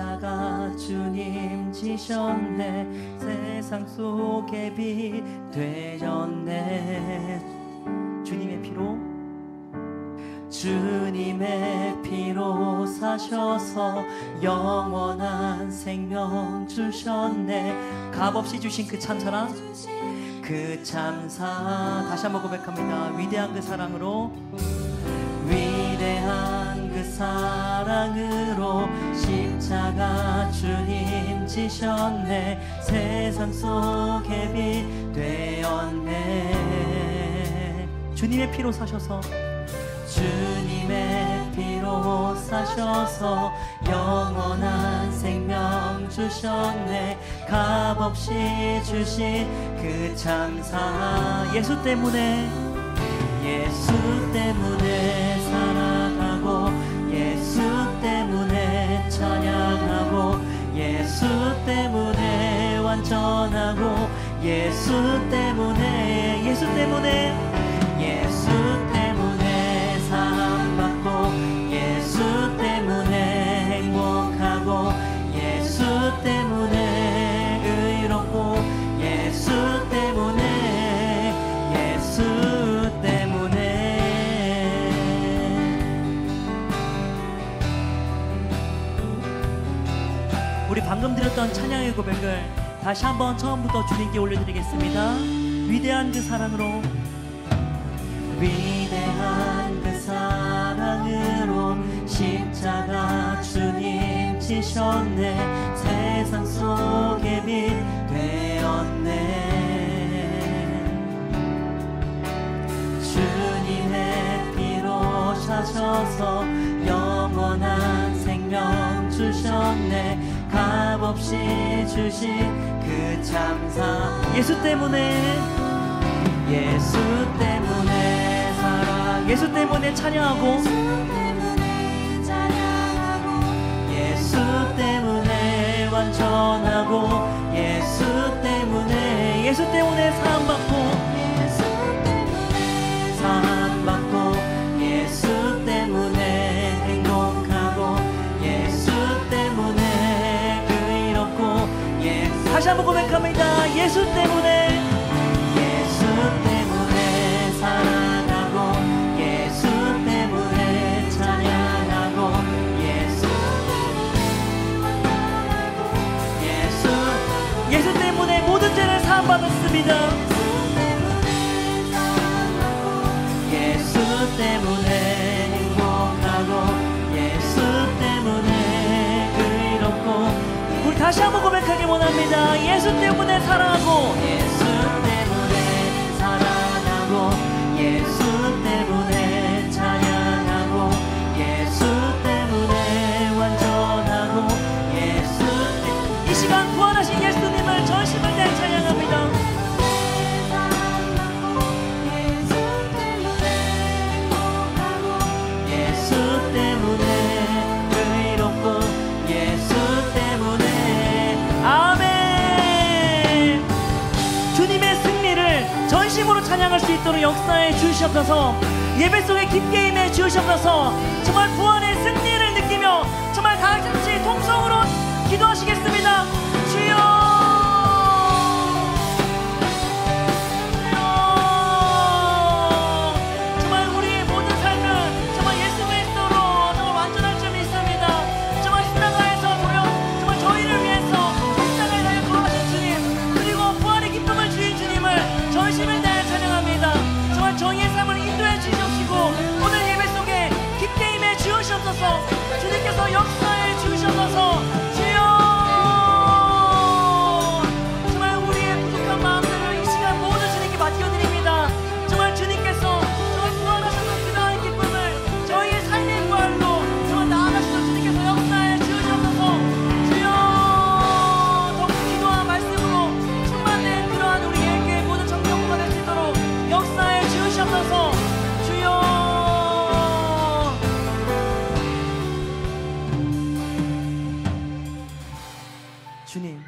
십자가 주님 지셨네. 세상 속에 빛 되셨네. 주님의 피로 사셔서 영원한 생명 주셨네. 값없이 주신 그 참사랑, 그 참사 다시 한번 고백합니다. 위대한 그 사랑으로, 위대한 그 사랑으로 십자가 주님 지셨네. 세상 속에 빛 되었네. 주님의 피로 사셔서, 주님의 피로 사셔서 영원한 생명 주셨네. 값없이 주신 그 참사. 예수 때문에 살아가고, 예수 때문에 찬양하고, 예수 때문에 완전하고, 예수 때문에 사랑받고, 예수 때문에 행복하고, 예수 때문에 의롭고, 예수 때문에 우리 방금 드렸던 찬양의 고백을 다시 한번 처음부터 주님께 올려드리겠습니다. 위대한 그 사랑으로, 위대한 그 사랑으로 십자가 주님 지셨네. 세상 속에 빛 되었네. 주님의 피로 사셔서 영원한 생명 주셨네. 값없이 주신 그 참사. 예수 때문에 사랑, 예수 때문에 찬양하고, 예수 때문에 완전하고, 예수 때문에 사랑받고, 예수 때문에 행복하고, 예수 때문에 의롭고, 다시 한번 고백합니다. 예수 때문에 사랑하고, 예수 때문에 찬양하고, 예수 때문에 모든 죄를 사함받았습니다. 예수 때문에 행복하고, 예수 때문에 의롭고. 우리 다시 한번 고백하기 원합니다. 예수 때문에 사랑하고, 예수 때문에 사랑하고, 예수 때문에 찬양하고, 예수 때문에 완전하고, 이 시간 구원하신 예수님을 전심을 다해 찬양합니다. 예수 때문에 의롭고, 예수 때문에. 아멘. 주님의 승리를 전심으로 찬양할 수 있도록 역사해 주시옵소서. 예배 속에 깊게 임해 주시옵소서. 정말 구원의 승리를 느끼며 정말 다 같이 통성으로 기도하시겠습니다. 주여, 정말 우리의 모든 삶은 정말 예수 그리스도로 정말 완전할 점이 있습니다. 정말 십자가에서 정말 저희를 위해서 십자가에 달려 돌아가신 주님, 그리고 부활의 기쁨을 주신 주님을 전심을 다해 찬양합니다. 정말 저희의 삶을 인도해 주시옵시고 오늘 예배 속에 깊게 임해 주시옵소서. 주님께서 역사해 주시옵소서. 주여, 정말 우리의 부족한 마음들을 이 시간 모두 주님께 맡겨드립니다. 정말 주님께서 정말 구원하셔서 그다음 기쁨을 저희의 삶의 부활로 정말 나아가셔서 주님께서 역사해 주시옵소서. 주여, 더욱 기도와 말씀으로 충만된 그러한 우리에게 모든 정경부가 될 수 있도록 역사해 주시옵소서. 주여, 주님,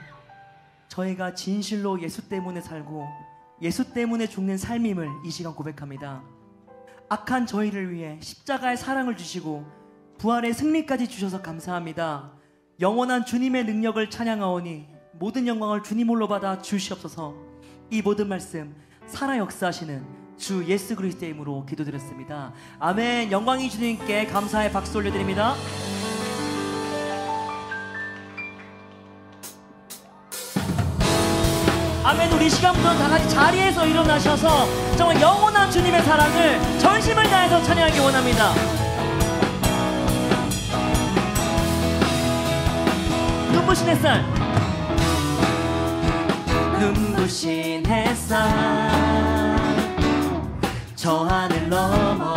저희가 진실로 예수 때문에 살고 예수 때문에 죽는 삶임을 이 시간 고백합니다. 악한 저희를 위해 십자가의 사랑을 주시고 부활의 승리까지 주셔서 감사합니다. 영원한 주님의 능력을 찬양하오니 모든 영광을 주님홀로 받아 주시옵소서. 이 모든 말씀 살아 역사하시는 주 예수 그리스도의 이름으로 기도드렸습니다. 아멘. 영광이 주님께 감사의 박수 올려드립니다. 아멘. 우리 시간부터 다 같이 자리에서 일어나셔서 정말 영원한 주님의 사랑을 전심을 다해서 찬양하기 원합니다. 눈부신 햇살, 눈부신 햇살, 저 하늘 넘어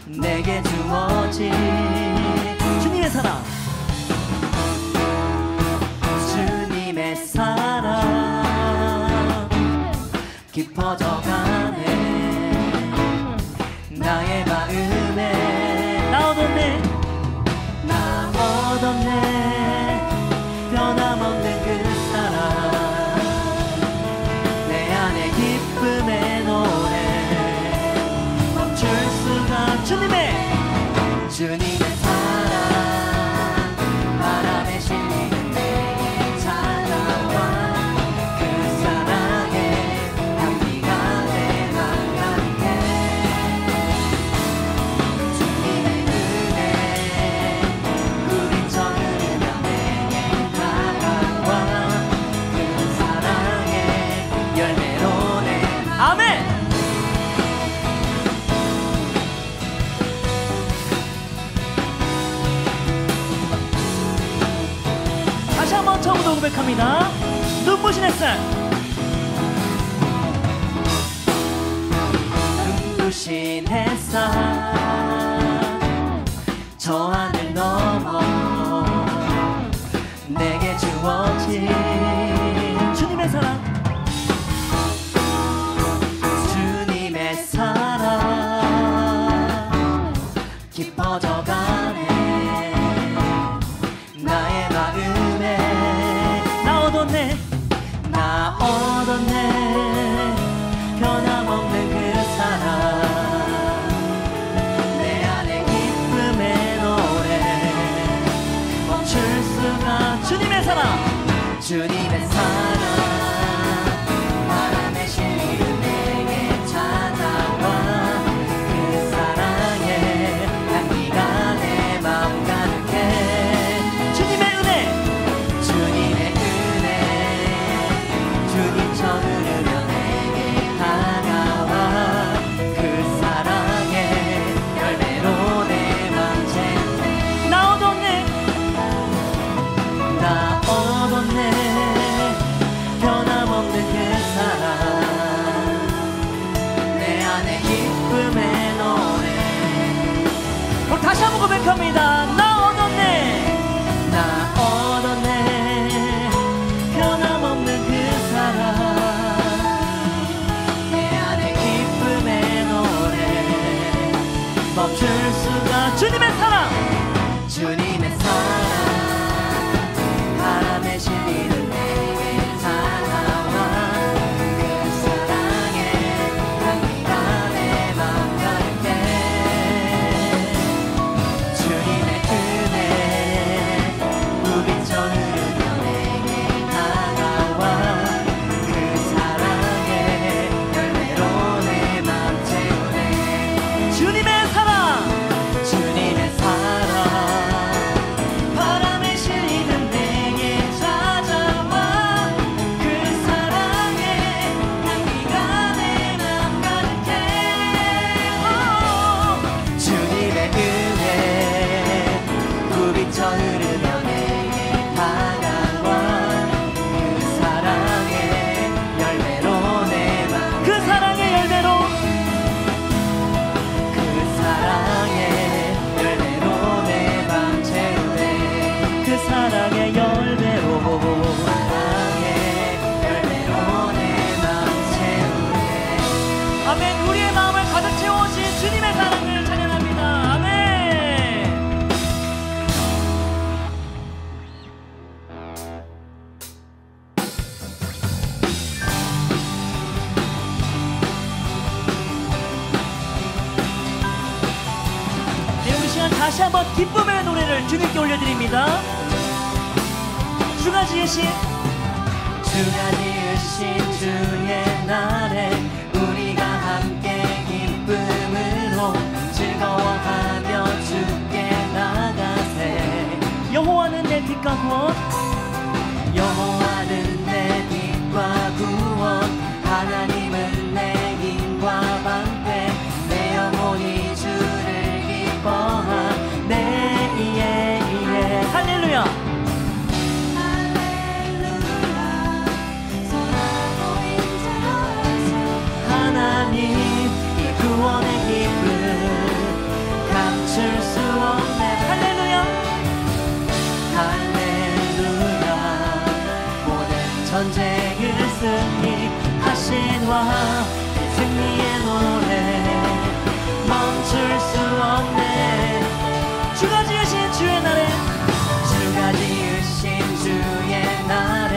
내게 주어진 주님의 사랑, 주님의 사랑 깊어져가네. 나의 마음에 나 얻었네, 나 얻었네. 변함없는 그 사랑, 내 안에 기쁨의 노래 멈출 수가. 주님의 사랑 바람에 실리는 내게 찾아와. 그 사랑의 향기가 내 맘 가득해. 주님의 은혜 우린 전으며 내게 다가와. 그 사랑의 열매로 내 아멘. 다시 한번 처음부터 고백합니다. 눈부신 햇살, 눈부신 햇살, 저 하늘 넘어 내게 주어진 주님의 사랑, 주님의 사랑 깊어져가네. 나의 마음에 나 얻었네, 나 얻었네. 변함없는 그 사랑, 내 안에 기쁨의 노래 멈출 수가. 주님의 사랑, 주님의 사랑 바람에 실리는 내게 찾아와. 그 사랑의 향기가 내 맘 가득해. 주님의 은혜, 주님의 은혜 주님 전으려 내게 다가와. 그 사랑의 열매로 내 맘 채우네. 나 얻었네, 나 얻었네. 변함없는 그 사랑, 내 안에 기쁨의 노래. 우리 다시 한번 고백합니다. 나 얻었네, 나 얻었네. 변함없는 그 사랑, 내 안에 기쁨의 노래 멈출 수가. 주님의 사랑, 주님의 사랑 바람에 실리는 내게 다가와. 그 사랑의 향기가 내 맘 가득해. 주님의 은혜 우빛처럼 흐르며 내게 다가와. 그 사랑의 열매로 내 맘 채우네. 주님의 사랑, 주님의 사랑 바람에 실리는 내게 찾아와. 그 사랑의 향기가 내 맘 가득해. 주님의 은혜 구비쳐 흐르며 내게 다가와. 그 사랑의 열매로 내 맘, 그 사랑의 열매로, 그 사랑의 열매로 내 맘 채우네. 그 사랑의 열매로, 사랑의 열매로 내 맘 채우네. 아멘. 우리의 마음을 가득 채워주신 주님의 사랑을 찬양합니다. 아멘. 네, 우리 시간 다시 한번 기쁨의 노래를 찬양을 주님께 올려드립니다. 주가 지으신 주의 날에 우리가 함께 기쁨으로 즐거워하며 주께 나가세. 여호와는 내 빛과 구원, 여호와는 내 빛과 구원, 하나님은 내 힘과 방패, 내 영혼이 주를 기뻐하네. 이에 할렐루야. 하나님 이 구원의 기쁨 감출 수 없네. 할렐루야. 할렐루야. 모든 전쟁을 승리하신 왕, 승리의 노래 멈출 수 없네. 주가 지으신 주의 날에, 주가 지으신 주의 날에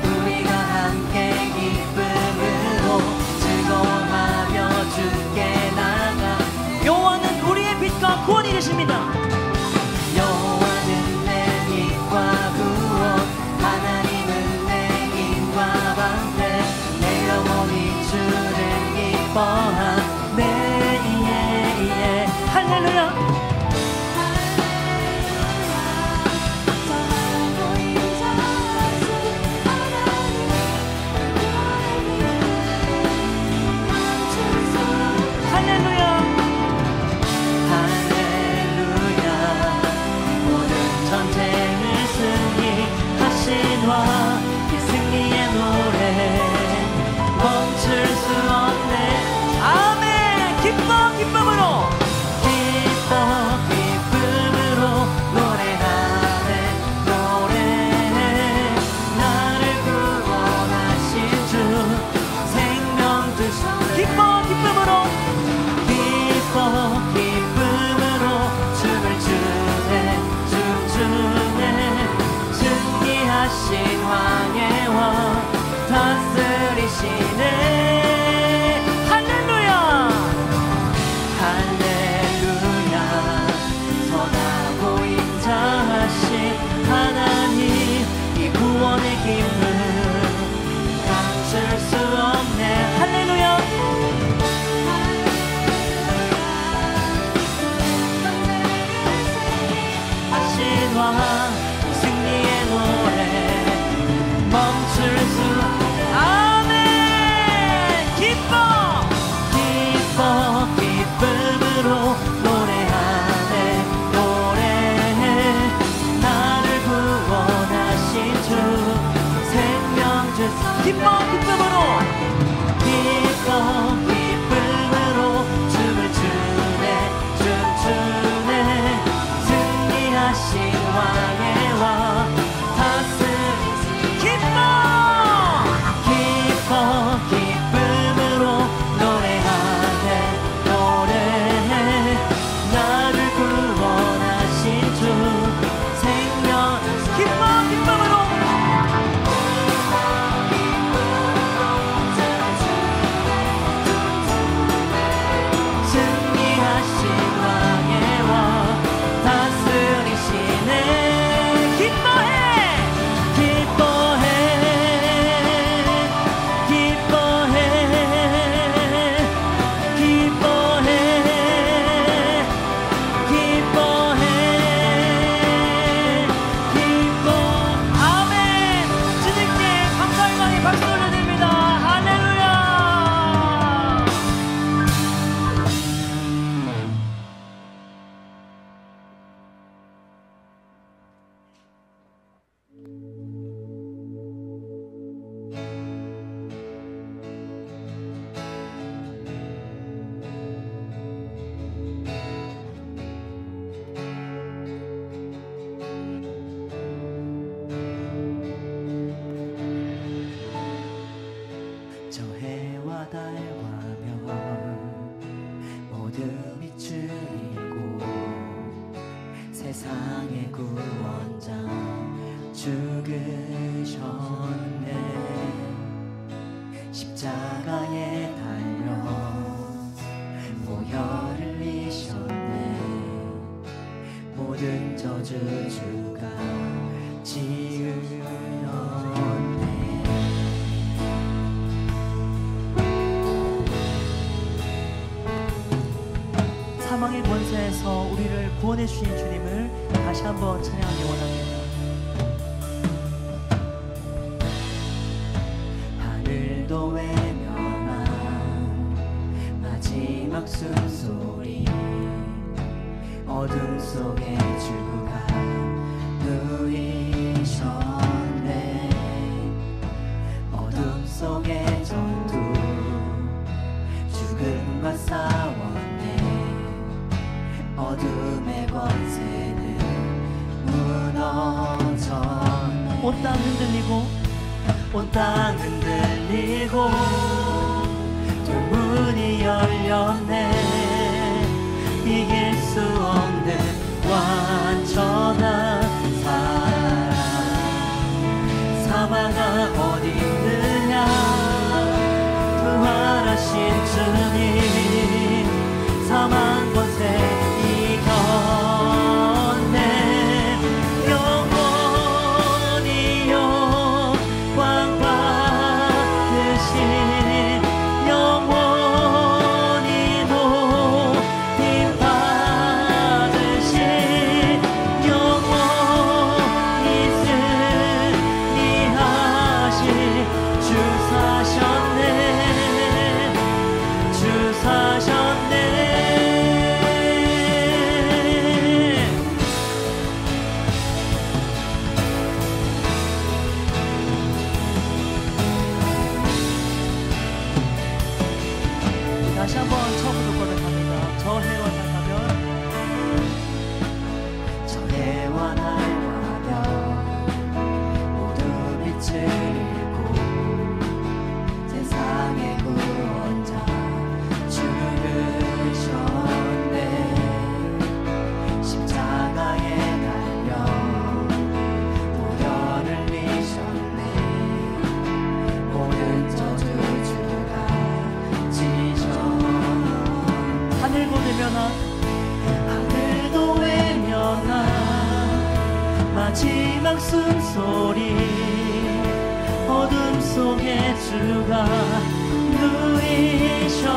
우리가 함께 기쁨으로 즐거워하며 주께 나가. 여호와는 우리의 빛과 구원이 되십니다. 여호와는 내 빛과 구원, 하나님은 내 힘과 방패, 내 영혼이 주를 기뻐하네. 이에 할렐루야. 이 승리의 노래 멈출 수 없네. 아멘. 기뻐 기쁨으로, 기뻐 기쁨으로 노래하네. 노래해. 나를 구원하신 주, 생명 주신. 기뻐 기쁨으로, 기뻐 기쁨으로 춤을 추네. 춤추네. 승리하신 왕의 왕 다스리시네. 할렐루야. 할렐루야. 선하고 인자하신 하나님 이 구원의 기쁨 감출 수 없네. 할렐루야. 하신 왕 승리의 노래 멈출 수. 아멘. 기뻐 기뻐 기쁨으로 노래하네. 노래해. 나를 구원하신 주, 생명 주. 기뻐 기쁨으로, 기뻐 기쁨으로 춤을 추네. 춤추네. 승리하신 왕의 왕 다스리시. 기뻐 기뻐 기쁨으로 노래하네. 노래해. 나를 구원하신 주, 생명. 기뻐 기쁨으로, 승리하신 왕의 왕 다스리시네. 기뻐해 기뻐해 기뻐해 기뻐해 기뻐해 기뻐. 아멘. 주님께 감사의 강에 박수 올려드립니다. 할렐루야. 저 해와 달과 별 모두 비추이고 세상의 구원자 죽으셨네. 십자가에 달려 보혈을 흘리셨네. 모든 저주 주가 지으셨네. 사망의 권세에서 우리를 구원해 주신 주님을 다시 한번 찬양하기 원합니다. 하늘도 외면한 마지막 숨소리, 어둠 속에 주가 누이셨네. 어둠 속의 전투, 죽음과 싸웠네. 어둠의 권세는 무너졌네. 온 땅 흔들리고 온 땅 흔들리고 돌문이 열렸네. 이길 수 없는 완전한 사랑. 사망아 어디 있느냐. 부활하신 주님, 사망 권세 이겼네. 영원히요 영광 받으신, 영원히 높임 받으신, 영원히 승리하신 주 사셨네. 주 사셨네. 다시 한번 처음부터 고백합니다. 저 해와 달가면, 저 해와 달가면 모두 빛을 잃고 세상의 구원자 죽으셨네. 십자가에 달려 보혈을 흘리셨네. 모든 저주 주가 지셨네. 하늘도 외면한 하늘도 외면한 마지막 숨소리, 어둠 속에 주가 누이셨네.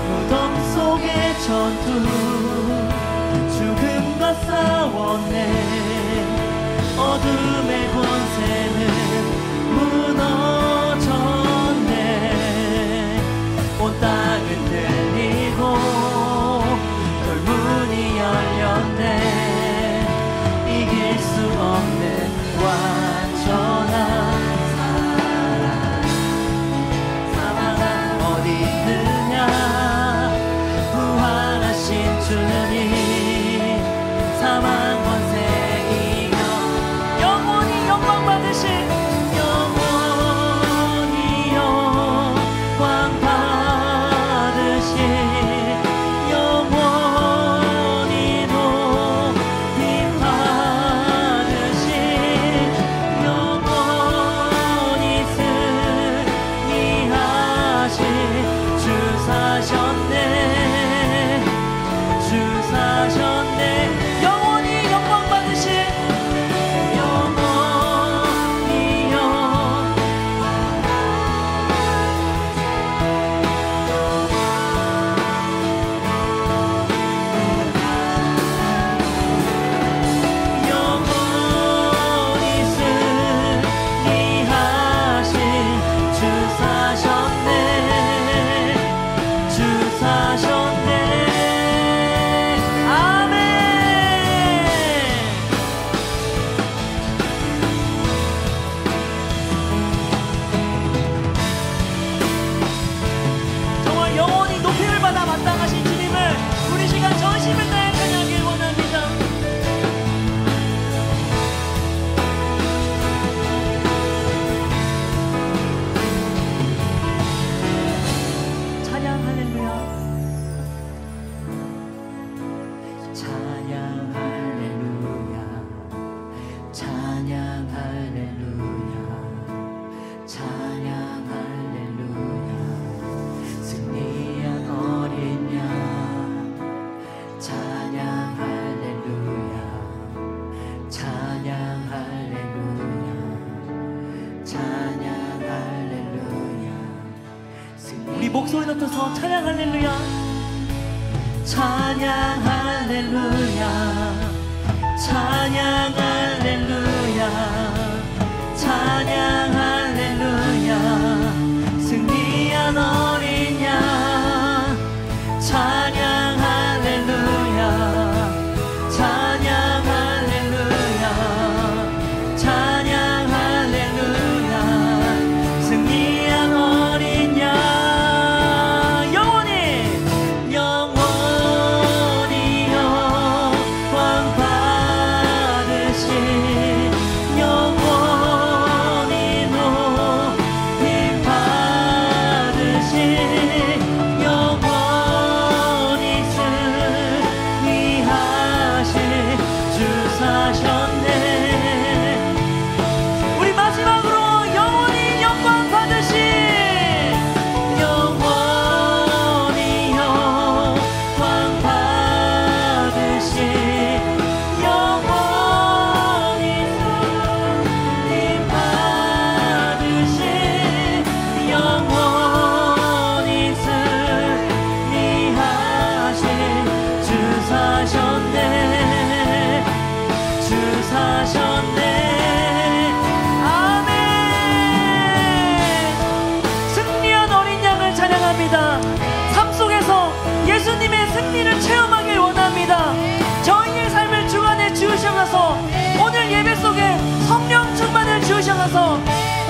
무덤 속의 전투, 죽음과 싸웠네. 어둠의 권세는 무너졌네. 온 땅 흔들리고 돌문이 열렸네. 이길 수 없는 완전한 사랑. 사망아 어디 있느냐. 부활하신 주님, 사망 권세 이겨 영원히 영광 받으신, 영원히 영광 받으신, 영원히 높임 받으신, 목소리 높여서 찬양 할렐루야. 찬양 할렐루야. 찬양 할렐루야. 찬양 할렐루야. 승리한 어린 양. 찬양 할렐루야. 찬양 할렐루야. 찬양 할렐루야. 승리한 어린 양. 영원히 영원히 영광 받으신 영원히 높임 받으신 영원히 승리하신 주 사셨네. 우리 마지막으로 영원히 영광 받으신 영원히 영광 받으신 영원히 승리 받으신 영원히 승리하신 주 사셨네. 주 사셨네. 아멘. 승리한 어린 양을 찬양합니다. 삶 속에서 예수님의 승리를 체험하길 원합니다. 저희의 삶을 주관해 주시옵소서. 오늘 예배 속에 성령 충만을 주시옵소서.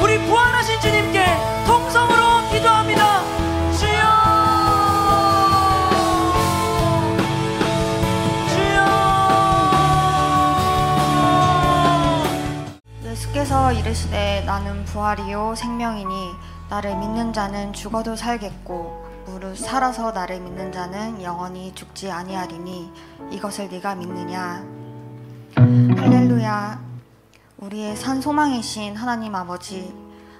우리 부활하신 주님께 통성으로 기도합니다. 주여, 주여. 예수께서 이르시되 나는 부활이요 생명이니 나를 믿는 자는 죽어도 살겠고 무릇 살아서 나를 믿는 자는 영원히 죽지 아니하리니 이것을 네가 믿느냐. 할렐루야. 우리의 산 소망이신 하나님 아버지,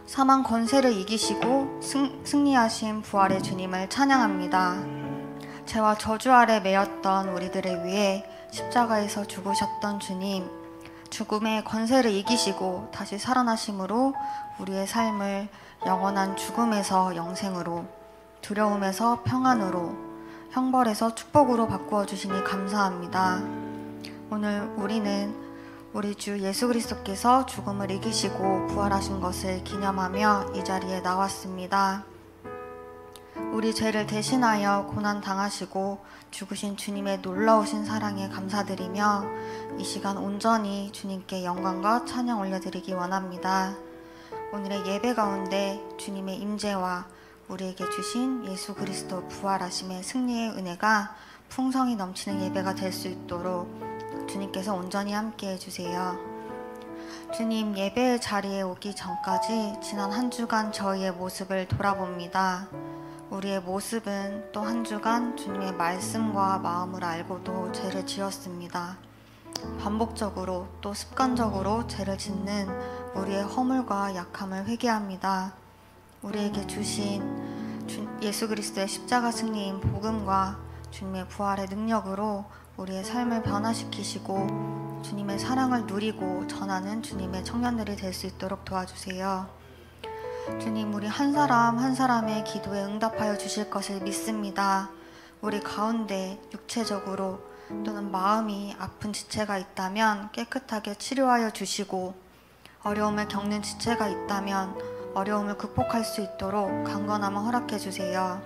사망 권세를 이기시고 승리하신 부활의 주님을 찬양합니다. 죄와 저주 아래 매였던 우리들을 위해 십자가에서 죽으셨던 주님, 죽음의 권세를 이기시고 다시 살아나심으로 우리의 삶을 영원한 죽음에서 영생으로, 두려움에서 평안으로, 형벌에서 축복으로 바꾸어 주시니 감사합니다. 오늘 우리는 우리 주 예수 그리스도께서 죽음을 이기시고 부활하신 것을 기념하며 이 자리에 나왔습니다. 우리 죄를 대신하여 고난 당하시고 죽으신 주님의 놀라우신 사랑에 감사드리며 이 시간 온전히 주님께 영광과 찬양 올려드리기 원합니다. 오늘의 예배 가운데 주님의 임재와 우리에게 주신 예수 그리스도 부활하심의 승리의 은혜가 풍성히 넘치는 예배가 될 수 있도록 주님께서 온전히 함께 해주세요. 주님, 예배의 자리에 오기 전까지 지난 한 주간 저희의 모습을 돌아봅니다. 우리의 모습은 또 한 주간 주님의 말씀과 마음을 알고도 죄를 지었습니다. 반복적으로 또 습관적으로 죄를 짓는 우리의 허물과 약함을 회개합니다. 우리에게 주신 예수 그리스도의 십자가 승리인 복음과 주님의 부활의 능력으로 우리의 삶을 변화시키시고 주님의 사랑을 누리고 전하는 주님의 청년들이 될 수 있도록 도와주세요. 주님, 우리 한 사람 한 사람의 기도에 응답하여 주실 것을 믿습니다. 우리 가운데 육체적으로 또는 마음이 아픈 지체가 있다면 깨끗하게 치료하여 주시고, 어려움을 겪는 지체가 있다면 어려움을 극복할 수 있도록 강건함을 허락해 주세요.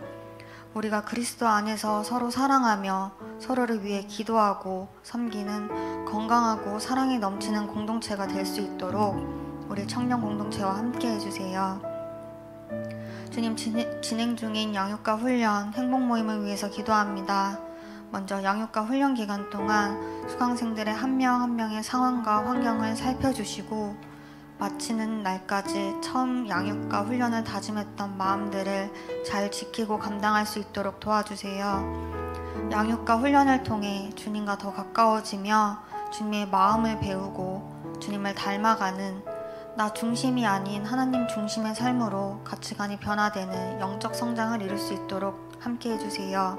우리가 그리스도 안에서 서로 사랑하며 서로를 위해 기도하고 섬기는 건강하고 사랑이 넘치는 공동체가 될 수 있도록 우리 청년 공동체와 함께 해주세요. 주님, 진행 중인 양육과 훈련, 행복 모임을 위해서 기도합니다. 먼저 양육과 훈련 기간 동안 수강생들의 한 명 한 명의 상황과 환경을 살펴주시고, 마치는 날까지 처음 양육과 훈련을 다짐했던 마음들을 잘 지키고 감당할 수 있도록 도와주세요. 양육과 훈련을 통해 주님과 더 가까워지며 주님의 마음을 배우고 주님을 닮아가는 나 중심이 아닌 하나님 중심의 삶으로 가치관이 변화되는 영적 성장을 이룰 수 있도록 함께 해주세요.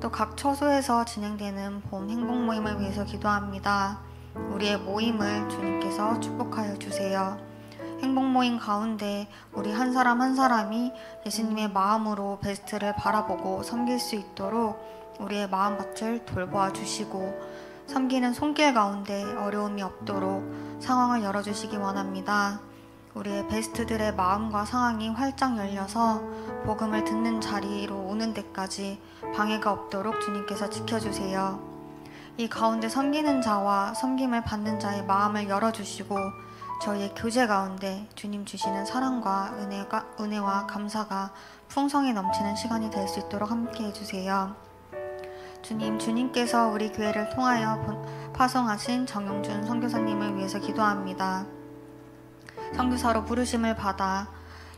또 각 처소에서 진행되는 봄 행복 모임을 위해서 기도합니다. 우리의 모임을 주님께서 축복하여 주세요. 행복 모임 가운데 우리 한 사람 한 사람이 예수님의 마음으로 베스트를 바라보고 섬길 수 있도록 우리의 마음밭을 돌보아 주시고 섬기는 손길 가운데 어려움이 없도록 상황을 열어주시기 원합니다. 우리의 베스트들의 마음과 상황이 활짝 열려서 복음을 듣는 자리로 오는 데까지 방해가 없도록 주님께서 지켜주세요. 이 가운데 섬기는 자와 섬김을 받는 자의 마음을 열어주시고 저희의 교제 가운데 주님 주시는 사랑과 은혜와 감사가 풍성히 넘치는 시간이 될 수 있도록 함께 해주세요. 주님께서 우리 교회를 통하여 파송하신 정용준 선교사님을 위해서 기도합니다. 선교사로 부르심을 받아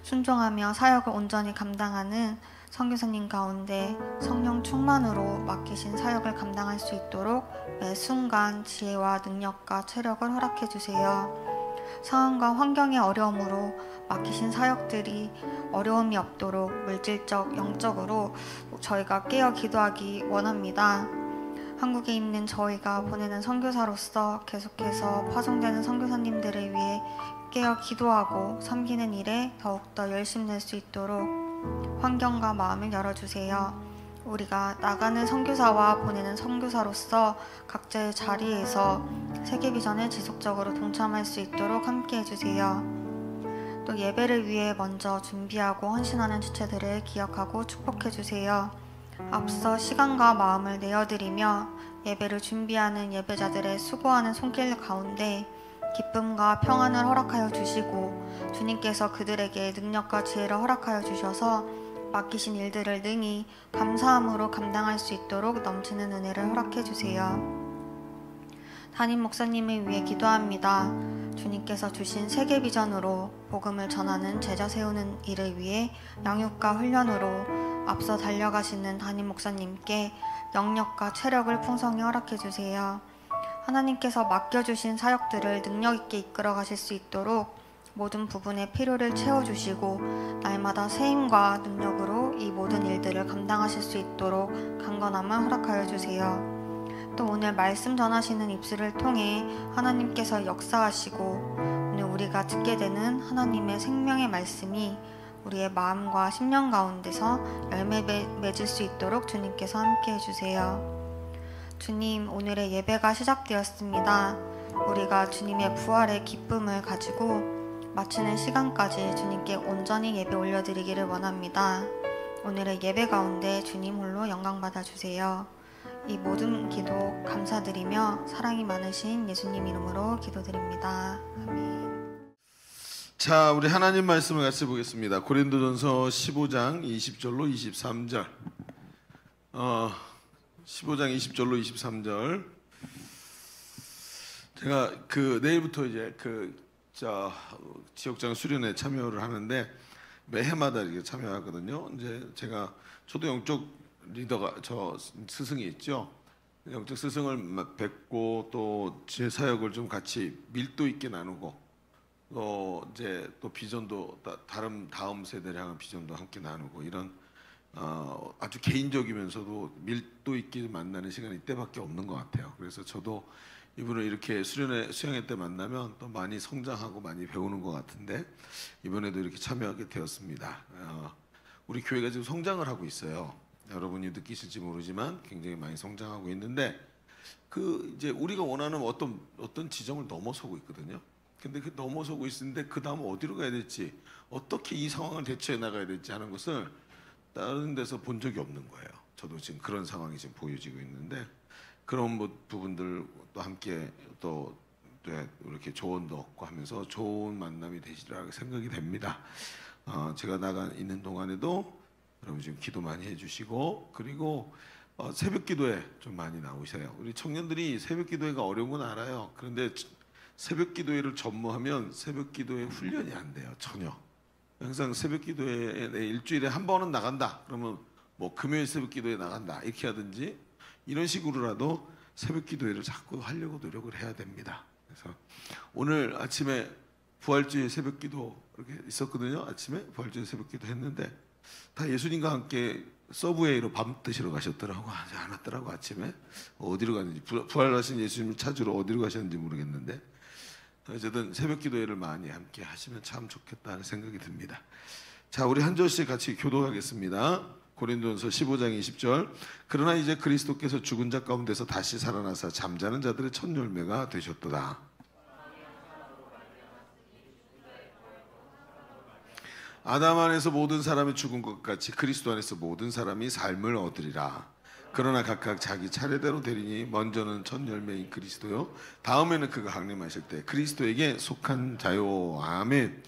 순종하며 사역을 온전히 감당하는 선교사님 가운데 성령 충만으로 맡기신 사역을 감당할 수 있도록 매 순간 지혜와 능력과 체력을 허락해 주세요. 상황과 환경의 어려움으로 맡기신 사역들이 어려움이 없도록 물질적, 영적으로 저희가 깨어 기도하기 원합니다. 한국에 있는 저희가 보내는 선교사로서 계속해서 파송되는 선교사님들을 위해 깨어 기도하고 섬기는 일에 더욱더 열심 낼 수 있도록 환경과 마음을 열어주세요. 우리가 나가는 선교사와 보내는 선교사로서 각자의 자리에서 세계비전에 지속적으로 동참할 수 있도록 함께 해주세요. 또 예배를 위해 먼저 준비하고 헌신하는 주체들을 기억하고 축복해주세요. 앞서 시간과 마음을 내어드리며 예배를 준비하는 예배자들의 수고하는 손길 가운데 기쁨과 평안을 허락하여 주시고 주님께서 그들에게 능력과 지혜를 허락하여 주셔서 맡기신 일들을 능히 감사함으로 감당할 수 있도록 넘치는 은혜를 허락해 주세요. 담임 목사님을 위해 기도합니다. 주님께서 주신 세계 비전으로 복음을 전하는 제자 세우는 일을 위해 양육과 훈련으로 앞서 달려가시는 담임 목사님께 영력과 체력을 풍성히 허락해 주세요. 하나님께서 맡겨주신 사역들을 능력 있게 이끌어 가실 수 있도록 모든 부분의 필요를 채워주시고 날마다 세임과 능력으로 이 모든 일들을 감당하실 수 있도록 강건함을 허락하여 주세요. 또 오늘 말씀 전하시는 입술을 통해 하나님께서 역사하시고 오늘 우리가 듣게 되는 하나님의 생명의 말씀이 우리의 마음과 심령 가운데서 열매 맺을 수 있도록 주님께서 함께 해주세요. 주님, 오늘의 예배가 시작되었습니다. 우리가 주님의 부활의 기쁨을 가지고 마치는 시간까지 주님께 온전히 예배 올려드리기를 원합니다. 오늘의 예배 가운데 주님 홀로 영광 받아주세요. 이 모든 기도 감사드리며 사랑이 많으신 예수님 이름으로 기도드립니다. 아멘. 자, 우리 하나님 말씀을 같이 보겠습니다. 고린도전서 15장 20절로 23절. 15장 20절로 23절. 제가 내일부터 이제 지역장 수련회 참여를 하는데 매해마다 이렇게 참여하거든요. 이제 저도 영적 리더가 저 스승이 있죠. 영적 스승을 뵙고 또 제 사역을 좀 같이 밀도 있게 나누고 또 비전도 다음 세대를 향한 비전도 함께 나누고 이런 아주 개인적이면서도 밀도 있게 만나는 시간이 이때밖에 없는 것 같아요. 그래서 저도 이분을 이렇게 수양회 때 만나면 또 많이 성장하고 많이 배우는 것 같은데 이번에도 이렇게 참여하게 되었습니다. 우리 교회가 지금 성장을 하고 있어요. 여러분이 느끼실지 모르지만 굉장히 많이 성장하고 있는데 이제 우리가 원하는 어떤 지점을 넘어서고 있거든요. 근데 넘어서고 있는데 그 다음 어디로 가야 될지, 어떻게 이 상황을 대처해 나가야 될지 하는 것을 다른 데서 본 적이 없는 거예요. 저도 지금 그런 상황이 지금 보여지고 있는데 그런 부분들도 함께 또 이렇게 조언도 얻고 하면서 좋은 만남이 되시리라고 생각이 됩니다. 제가 나가 있는 동안에도 여러분 지금 기도 많이 해주시고 그리고 새벽 기도에 좀 많이 나오세요. 우리 청년들이 새벽 기도회가 어려운 건 알아요. 그런데 새벽 기도회를 전무하면 새벽 기도회 훈련이 안 돼요. 전혀. 항상 새벽 기도회에 일주일에 한 번은 나간다. 그러면 뭐 금요일 새벽 기도회 나간다 이렇게 하든지 이런 식으로라도 새벽 기도회를 자꾸 하려고 노력을 해야 됩니다. 그래서 오늘 아침에 부활주의 새벽 기도 이렇게 있었거든요. 아침에 부활주의 새벽 기도 했는데 다 예수님과 함께 서브웨이로 밥 드시러 가셨더라고. 아직 안 왔더라고. 아침에 어디로 갔는지 부활하신 예수님을 찾으러 어디로 가셨는지 모르겠는데 어쨌든 새벽 기도회를 많이 함께 하시면 참 좋겠다는 생각이 듭니다. 자, 우리 한 절씩 같이 교독하겠습니다. 고린도전서 15장 20절. 그러나 이제 그리스도께서 죽은 자 가운데서 다시 살아나사 잠자는 자들의 첫 열매가 되셨도다. 아담 안에서 모든 사람이 죽은 것 같이 그리스도 안에서 모든 사람이 삶을 얻으리라. 그러나 각각 자기 차례대로 되리니 먼저는 첫 열매인 그리스도요, 다음에는 그가 강림하실 때 그리스도에게 속한 자요. 아멘.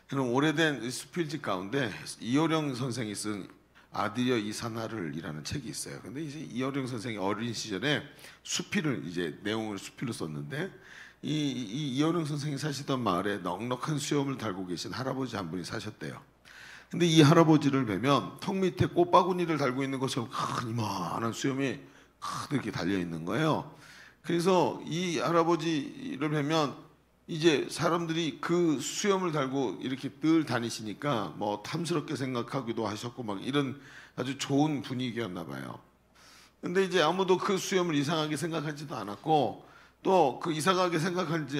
그럼 오래된 수필집 가운데 이호령 선생이 쓴 아드여 이산화를이라는 책이 있어요. 근데 이제 이호령 선생이 어린 시절에 수필을 이제 내용을 수필로 썼는데 이호령 선생이 사시던 마을에 넉넉한 수염을 달고 계신 할아버지 한 분이 사셨대요. 근데 이 할아버지를 뵈면 턱 밑에 꽃바구니를 달고 있는 것처럼 큰 이만한 수염이 큰 이렇게 달려 있는 거예요. 그래서 이 할아버지를 뵈면 이제 사람들이 그 수염을 달고 이렇게 늘 다니시니까 뭐 탐스럽게 생각하기도 하셨고 막 이런 아주 좋은 분위기였나 봐요. 근데 이제 아무도 그 수염을 이상하게 생각하지도 않았고, 또 그 이상하게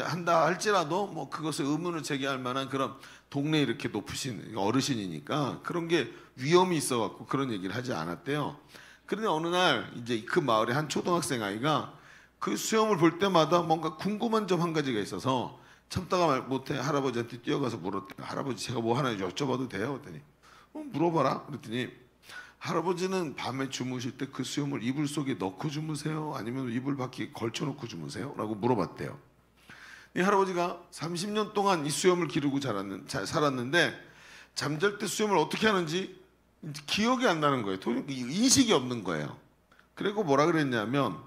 한다 할지라도 뭐 그것을 의문을 제기할 만한 그런 동네에 이렇게 높으신 어르신이니까 그런 게 위험이 있어갖고 그런 얘기를 하지 않았대요. 그런데 어느 날 이제 그 마을에 한 초등학생 아이가 그 수염을 볼 때마다 뭔가 궁금한 점 한 가지가 있어서 참다가 말 못해 할아버지한테 뛰어가서 물었대요. 할아버지, 제가 뭐 하나 여쭤봐도 돼요? 그랬더니 물어봐라. 그랬더니 할아버지는 밤에 주무실 때 그 수염을 이불 속에 넣고 주무세요? 아니면 이불 밖에 걸쳐놓고 주무세요? 라고 물어봤대요. 이 할아버지가 30년 동안 이 수염을 기르고 살았는데 잠잘 때 수염을 어떻게 하는지 기억이 안 나는 거예요. 인식이 없는 거예요. 그리고 뭐라 그랬냐면,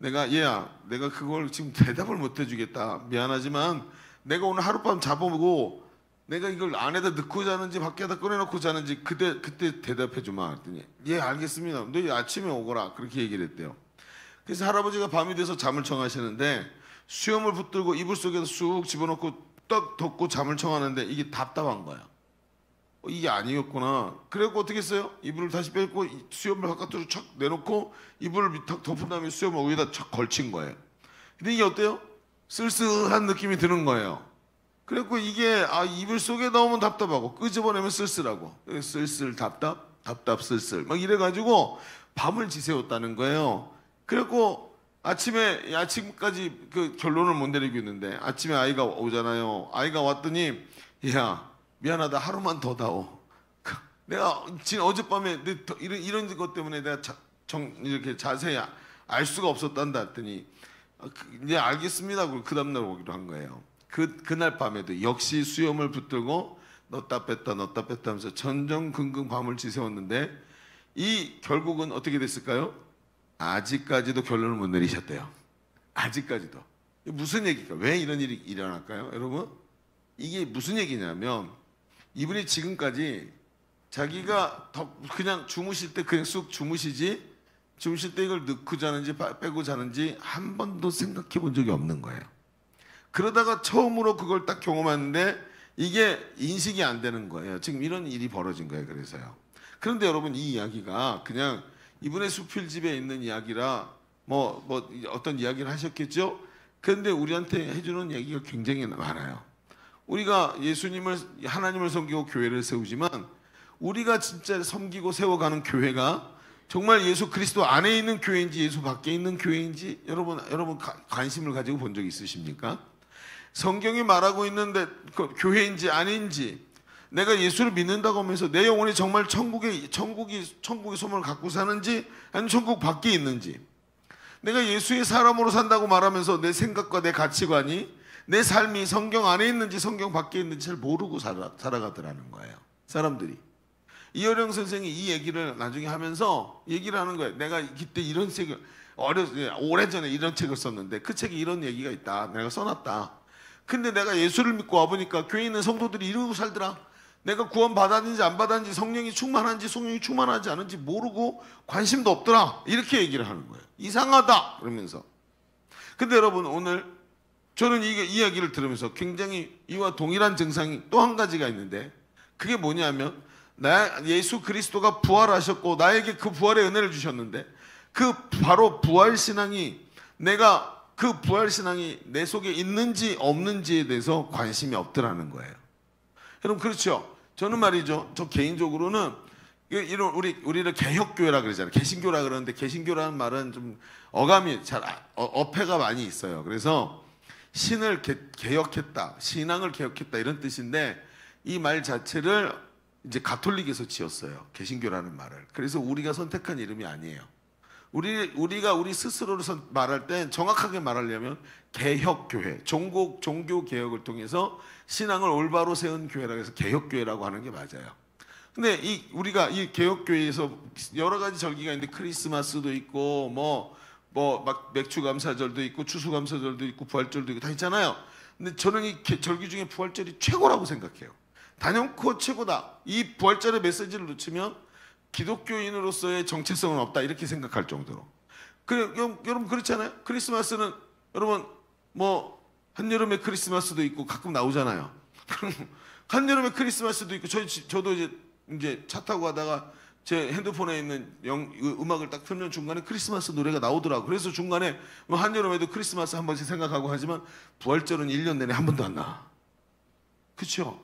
얘야, 내가 그걸 지금 대답을 못 해주겠다. 미안하지만 내가 오늘 하룻밤 자보고 내가 이걸 안에다 넣고 자는지 밖에다 꺼내놓고 자는지 그때 대답해 주마. 그랬더니 예, 알겠습니다. 너 아침에 오거라. 그렇게 얘기를 했대요. 그래서 할아버지가 밤이 돼서 잠을 청하시는데 수염을 붙들고 이불 속에서 쑥 집어넣고 딱 덮고 잠을 청하는데 이게 답답한 거야. 이게 아니었구나. 그래갖고 어떻게 했어요? 이불을 다시 빼고 수염을 바깥으로 척 내놓고 이불을 탁 덮은 다음에 수염을 위에다 척 걸친 거예요. 근데 이게 어때요? 쓸쓸한 느낌이 드는 거예요. 그래갖고 이게 이불 속에 넣으면 답답하고 끄집어내면 쓸쓸하고, 쓸쓸 답답 쓸쓸 막 이래가지고 밤을 지새웠다는 거예요. 그래갖고 아침까지 그 결론을 못 내리고 있는데 아침에 아이가 오잖아요. 아이가 왔더니 야, 미안하다, 하루만 더 다오. 내가 지금 어젯밤에 이런 것 때문에 내가 이렇게 자세히 알 수가 없었단다 했더니 이제 알겠습니다. 그 다음날 오기로 한 거예요. 그날 밤에도 역시 수염을 붙들고 넣었다 뺐다 하면서 전전긍긍 밤을 지새웠는데 이 결국은 어떻게 됐을까요? 아직까지도 결론을 못 내리셨대요. 아직까지도. 무슨 얘기일까? 왜 이런 일이 일어날까요? 여러분, 이게 무슨 얘기냐면 이분이 지금까지 자기가 그냥 주무실 때 그냥 쑥 주무시지, 주무실 때 이걸 넣고 자는지 빼고 자는지 한 번도 생각해 본 적이 없는 거예요. 그러다가 처음으로 그걸 딱 경험하는데 이게 인식이 안 되는 거예요. 지금 이런 일이 벌어진 거예요. 그래서요. 그런데 여러분, 이 이야기가 그냥 이분의 수필집에 있는 이야기라 뭐 어떤 이야기를 하셨겠죠? 그런데 우리한테 해주는 얘기가 굉장히 많아요. 우리가 하나님을 섬기고 교회를 세우지만 우리가 진짜 섬기고 세워가는 교회가 정말 예수 그리스도 안에 있는 교회인지 예수 밖에 있는 교회인지 여러분 관심을 가지고 본 적 있으십니까? 성경이 말하고 있는데 교회인지 아닌지, 내가 예수를 믿는다고 하면서 내 영혼이 정말 천국의 소망을 갖고 사는지 아니면 천국 밖에 있는지, 내가 예수의 사람으로 산다고 말하면서 내 생각과 내 가치관이 내 삶이 성경 안에 있는지 성경 밖에 있는지 잘 모르고 살아가더라는 거예요. 사람들이. 이호령 선생이 이 얘기를 나중에 하면서 얘기를 하는 거예요. 내가 그때 이런 책을 오래전에 이런 책을 썼는데 그 책에 이런 얘기가 있다. 내가 써놨다. 근데 내가 예수를 믿고 와보니까 교회에 있는 성도들이 이러고 살더라. 내가 구원 받았는지 안 받았는지, 성령이 충만한지 성령이 충만하지 않은지 모르고 관심도 없더라. 이렇게 얘기를 하는 거예요. 이상하다 그러면서. 근데 여러분, 오늘 저는 이 이야기를 들으면서 굉장히 이와 동일한 증상이 또 한 가지가 있는데, 그게 뭐냐면 예수 그리스도가 부활하셨고 나에게 그 부활의 은혜를 주셨는데 그 바로 부활신앙이 내가 그 부활신앙이 내 속에 있는지 없는지에 대해서 관심이 없더라는 거예요. 여러분 그렇죠? 저는 말이죠, 저 개인적으로는 이런 우리를 개혁교회라 그러잖아요. 개신교라 그러는데 개신교라는 말은 좀 어감이 잘 어폐가 많이 있어요. 그래서 신을 개혁했다, 신앙을 개혁했다 이런 뜻인데 이 말 자체를 이제 가톨릭에서 지었어요. 개신교라는 말을. 그래서 우리가 선택한 이름이 아니에요. 우리가 우리 스스로를 말할 때 정확하게 말하려면 개혁교회, 종교 개혁을 통해서 신앙을 올바로 세운 교회라고 해서 개혁교회라고 하는 게 맞아요. 근데 우리가 이 개혁교회에서 여러 가지 절기가 있는데 크리스마스도 있고 막 맥주감사절도 있고 추수감사절도 있고 부활절도 있고 다 있잖아요. 근데 저는 이 절기 중에 부활절이 최고라고 생각해요. 단연코 최고다. 이 부활절의 메시지를 놓치면 기독교인으로서의 정체성은 없다 이렇게 생각할 정도로. 여러분 그렇잖아요. 크리스마스는 여러분 한여름에 크리스마스도 있고 가끔 나오잖아요. 한여름에 크리스마스도 있고 저도 이제 차 타고 가다가 제 핸드폰에 있는 음악을 딱 틀면 중간에 크리스마스 노래가 나오더라고. 그래서 중간에 한여름에도 크리스마스 한 번씩 생각하고 하지만 부활절은 1년 내내 한 번도 안 나. 그렇죠?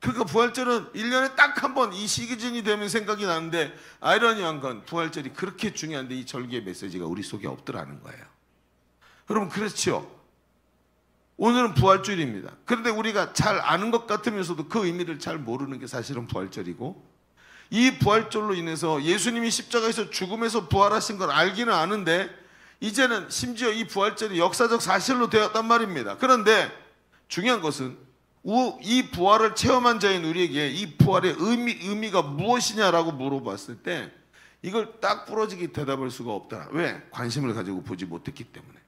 그러니까 부활절은 1년에 딱 한 번 이 시기즌이 되면 생각이 나는데 아이러니한 건 부활절이 그렇게 중요한데 이 절기의 메시지가 우리 속에 없더라는 거예요. 여러분 그렇죠? 오늘은 부활절입니다. 그런데 우리가 잘 아는 것 같으면서도 그 의미를 잘 모르는 게 사실은 부활절이고, 이 부활절로 인해서 예수님이 십자가에서 죽음에서 부활하신 걸 알기는 아는데 이제는 심지어 이 부활절이 역사적 사실로 되었단 말입니다. 그런데 중요한 것은 이 부활을 체험한 자인 우리에게 이 부활의 의미가 무엇이냐라고 물어봤을 때 이걸 딱 부러지게 대답할 수가 없다. 왜? 관심을 가지고 보지 못했기 때문에.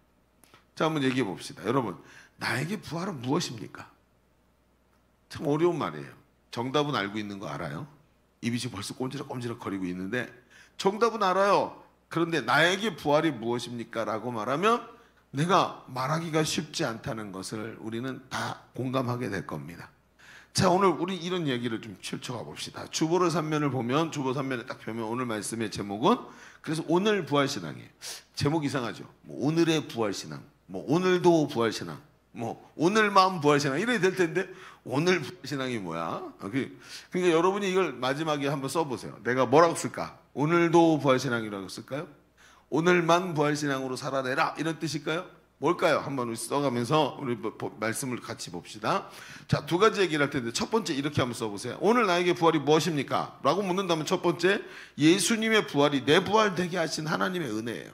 자, 한번 얘기해 봅시다. 여러분, 나에게 부활은 무엇입니까? 참 어려운 말이에요. 정답은 알고 있는 거 알아요? 입이 지금 벌써 꼼지락꼼지락 거리고 있는데 정답은 알아요. 그런데 나에게 부활이 무엇입니까? 라고 말하면 내가 말하기가 쉽지 않다는 것을 우리는 다 공감하게 될 겁니다. 자, 오늘 우리 이런 얘기를 좀 펼쳐가 봅시다. 주보를 3면을 보면, 주보 3면에 딱 보면 오늘 말씀의 제목은, 그래서 오늘 부활신앙이에요. 제목 이상하죠? 오늘의 부활신앙, 오늘도 부활신앙, 오늘만 부활신앙 이래야 될 텐데 오늘 부활신앙이 뭐야? 그러니까 여러분이 이걸 마지막에 한번 써보세요. 내가 뭐라고 쓸까? 오늘도 부활신앙이라고 쓸까요? 오늘만 부활신앙으로 살아내라 이런 뜻일까요? 뭘까요? 한번 써가면서 우리 말씀을 같이 봅시다. 자, 두 가지 얘기를 할 텐데 첫 번째 이렇게 한번 써보세요. 오늘 나에게 부활이 무엇입니까? 라고 묻는다면 첫 번째, 예수님의 부활이 내 부활 되게 하신 하나님의 은혜예요.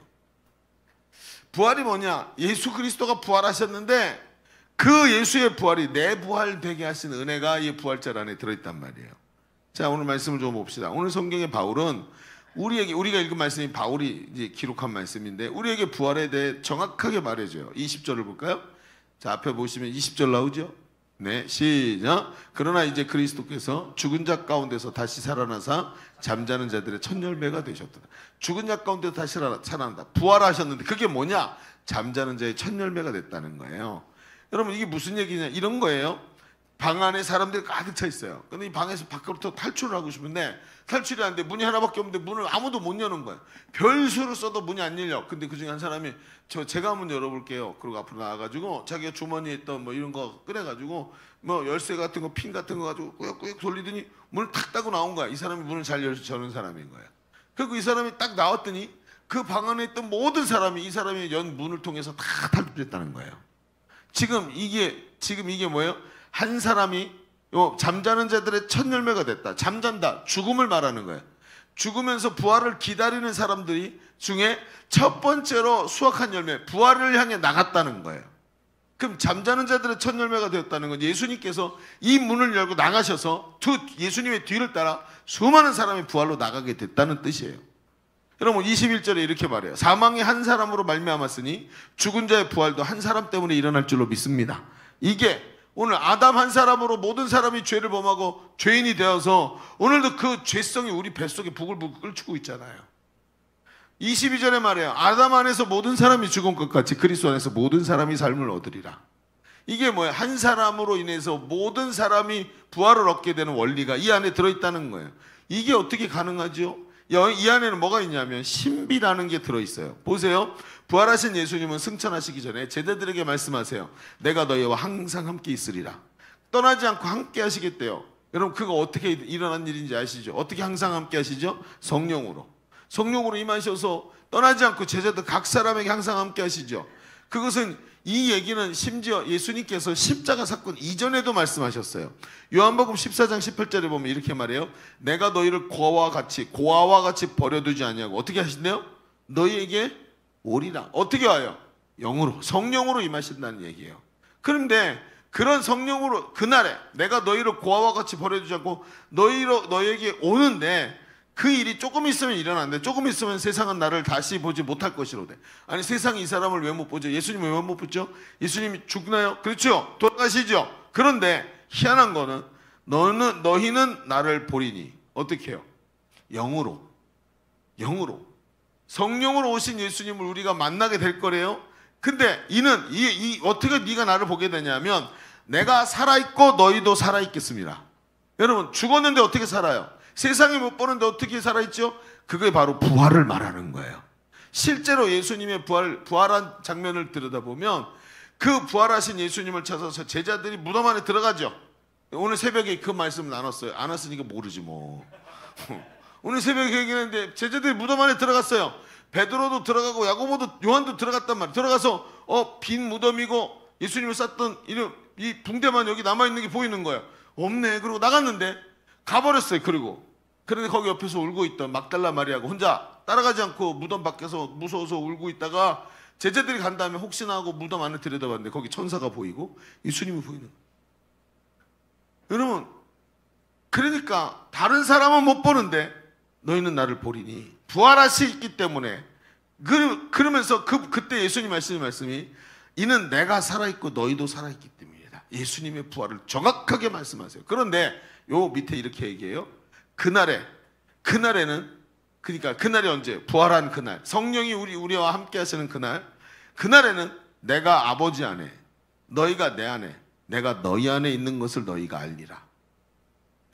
부활이 뭐냐? 예수 그리스도가 부활하셨는데 그 예수의 부활이 내 부활 되게 하신 은혜가 이 부활절 안에 들어있단 말이에요. 자, 오늘 말씀을 좀 봅시다. 오늘 성경의 바울은 우리가 읽은 말씀이 바울이 이제 기록한 말씀인데 우리에게 부활에 대해 정확하게 말해줘요. 20절을 볼까요? 자, 앞에 보시면 20절 나오죠? 네, 시작. 그러나 이제 그리스도께서 죽은 자 가운데서 다시 살아나사 잠자는 자들의 첫 열매가 되셨다. 죽은 자 가운데서 다시 살아난다. 부활하셨는데 그게 뭐냐? 잠자는 자의 첫 열매가 됐다는 거예요. 여러분 이게 무슨 얘기냐? 이런 거예요. 방 안에 사람들이 가득 차 있어요. 근데 이 방에서 밖으로 탈출을 하고 싶은데 탈출이 안 돼. 문이 하나밖에 없는데 문을 아무도 못 여는 거예요. 별수를 써도 문이 안 열려. 근데 그중에 한 사람이 제가 한번 열어볼게요. 그리고 앞으로 나와가지고 자기가 주머니에 있던 이런 거 꺼내가지고 열쇠 같은 거, 핀 같은 거 가지고 꾸역꾸역 돌리더니 문을 탁 따고 나온 거야. 이 사람이 문을 잘 여는 사람인 거예요. 그리고 이 사람이 딱 나왔더니 그 방 안에 있던 모든 사람이 이 사람이 연 문을 통해서 다 탈출했다는 거예요. 지금 이게 뭐예요? 한 사람이 잠자는 자들의 첫 열매가 됐다. 잠잔다. 죽음을 말하는 거예요. 죽으면서 부활을 기다리는 사람들이 중에 첫 번째로 수확한 열매, 부활을 향해 나갔다는 거예요. 그럼 잠자는 자들의 첫 열매가 되었다는 건 예수님께서 이 문을 열고 나가셔서 예수님의 뒤를 따라 수많은 사람이 부활로 나가게 됐다는 뜻이에요. 여러분 21절에 이렇게 말해요. 사망이 한 사람으로 말미암았으니 죽은 자의 부활도 한 사람 때문에 일어날 줄로 믿습니다. 이게 오늘 아담 한 사람으로 모든 사람이 죄를 범하고 죄인이 되어서 오늘도 그 죄성이 우리 뱃속에 부글부글 끓고 있잖아요. 22절에 말해요. 아담 안에서 모든 사람이 죽은 것 같이 그리스도 안에서 모든 사람이 삶을 얻으리라. 이게 뭐예요? 한 사람으로 인해서 모든 사람이 부활을 얻게 되는 원리가 이 안에 들어있다는 거예요. 이게 어떻게 가능하죠? 이 안에는 뭐가 있냐면 신비라는 게 들어있어요. 보세요. 부활하신 예수님은 승천하시기 전에 제자들에게 말씀하세요. 내가 너희와 항상 함께 있으리라. 떠나지 않고 함께 하시겠대요. 여러분 그거 어떻게 일어난 일인지 아시죠? 어떻게 항상 함께 하시죠? 성령으로. 성령으로 임하셔서 떠나지 않고 제자들 각 사람에게 항상 함께 하시죠. 그것은 이 얘기는 심지어 예수님께서 십자가 사건 이전에도 말씀하셨어요. 요한복음 14장 18절에 보면 이렇게 말해요. 내가 너희를 고아와 같이 버려두지 아니하고 어떻게 하신대요? 너희에게 오리라. 어떻게 와요? 영으로, 성령으로 임하신다는 얘기예요. 그런데 그런 성령으로 그날에 내가 너희를 고아와 같이 버려두지 않고 너희에게 오는데 그 일이 조금 있으면 일어나는데 조금 있으면 세상은 나를 다시 보지 못할 것이로되. 아니 세상이 이 사람을 왜 못 보죠? 예수님을 왜 못 보죠? 예수님이 죽나요? 그렇죠. 돌아가시죠. 그런데 희한한 거는 너희는 나를 보리니 어떻게 해요? 영으로 성령으로 오신 예수님을 우리가 만나게 될 거래요. 근데 어떻게 네가 나를 보게 되냐면 내가 살아있고 너희도 살아있겠습니다. 여러분 죽었는데 어떻게 살아요? 세상에 못 보는데 어떻게 살아있죠? 그게 바로 부활을 말하는 거예요. 실제로 예수님의 부활한 장면을 들여다보면 그 부활하신 예수님을 찾아서 제자들이 무덤 안에 들어가죠. 오늘 새벽에 그 말씀을 나눴어요. 안 왔으니까 모르지 뭐. 오늘 새벽에 얘기했는데 제자들이 무덤 안에 들어갔어요. 베드로도 들어가고 야고보도 요한도 들어갔단 말이에요. 들어가서 빈 무덤이고 예수님을 쌌던 이 붕대만 여기 남아있는 게 보이는 거예요. 없네. 그러고 나갔는데 가버렸어요. 그런데 거기 옆에서 울고 있던 막달라 마리아가 혼자 따라가지 않고 무덤 밖에서 무서워서 울고 있다가 제자들이 간 다음에 혹시나 하고 무덤 안에 들여다봤는데 거기 천사가 보이고 예수님이 보이는 거예요. 여러분 그러니까 다른 사람은 못 보는데 너희는 나를 보리니 부활하시기 때문에 그러면서 그때 예수님 하시는 말씀이 이는 내가 살아있고 너희도 살아있기 때문이다. 예수님의 부활을 정확하게 말씀하세요. 그런데 요 밑에 이렇게 얘기해요. 그날에는 그러니까 그날이 언제? 부활한 그날. 성령이 우리와 함께 하시는 그날에는 내가 아버지 안에 너희가 내 안에 내가 너희 안에 있는 것을 너희가 알리라.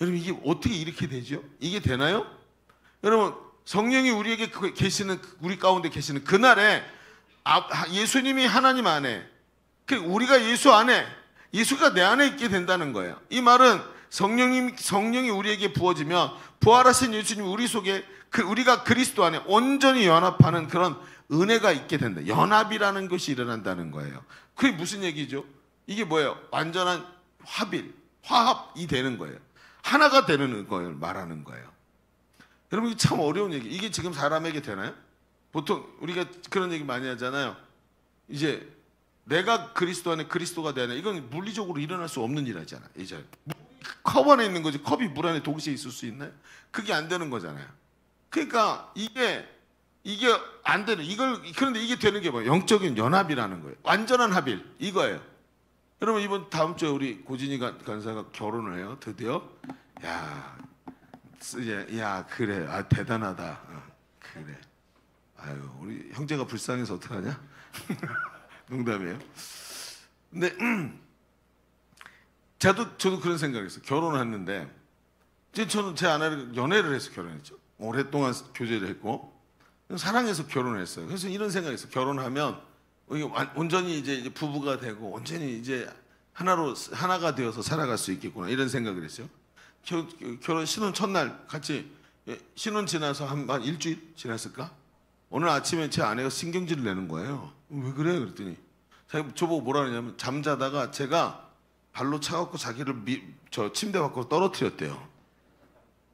여러분 이게 어떻게 이렇게 되죠? 이게 되나요? 여러분 성령이 우리에게 계시는 우리 가운데 계시는 그날에 예수님이 하나님 안에 우리가 예수 안에 예수가 내 안에 있게 된다는 거예요. 이 말은 성령이 우리에게 부어지면 부활하신 예수님이 우리 속에 우리가 그리스도 안에 온전히 연합하는 그런 은혜가 있게 된다. 연합이라는 것이 일어난다는 거예요. 그게 무슨 얘기죠? 이게 뭐예요? 완전한 화합이 되는 거예요. 하나가 되는 걸 말하는 거예요. 여러분 이게 참 어려운 얘기. 이게 지금 사람에게 되나요? 보통 우리가 그런 얘기 많이 하잖아요. 이제 내가 그리스도 안에 그리스도가 내 안에 이건 물리적으로 일어날 수 없는 일이잖아요. 이제 컵 안에 있는 거지 컵이 물 안에 동시에 있을 수 있나요? 그게 안 되는 거잖아요. 그러니까 이게 안 되는 그런데 이게 되는 게 뭐예요? 영적인 연합이라는 거예요. 완전한 합일 이거예요. 여러분 이번 다음 주에 우리 고진이 간사가 결혼을 해요. 드디어 그래 대단하다. 그래. 아유 우리 형제가 불쌍해서 어떡하냐? 농담이에요. 근데 저도 그런 생각을 했어요. 결혼을 했는데 저는 제 아내를 연애를 해서 결혼했죠. 오랫동안 교제를 했고 사랑해서 결혼을 했어요. 그래서 이런 생각을 했어요. 결혼하면 온전히 이제 부부가 되고 온전히 이제 하나가 되어서 살아갈 수 있겠구나 이런 생각을 했어요. 결혼 신혼 첫날 같이 신혼 지나서 한 일주일 지났을까? 오늘 아침에 제 아내가 신경질을 내는 거예요. 왜 그래? 그랬더니 저보고 뭐라 그러냐면 잠자다가 제가 발로 차갖고 자기를 저 침대 밖으로 떨어뜨렸대요.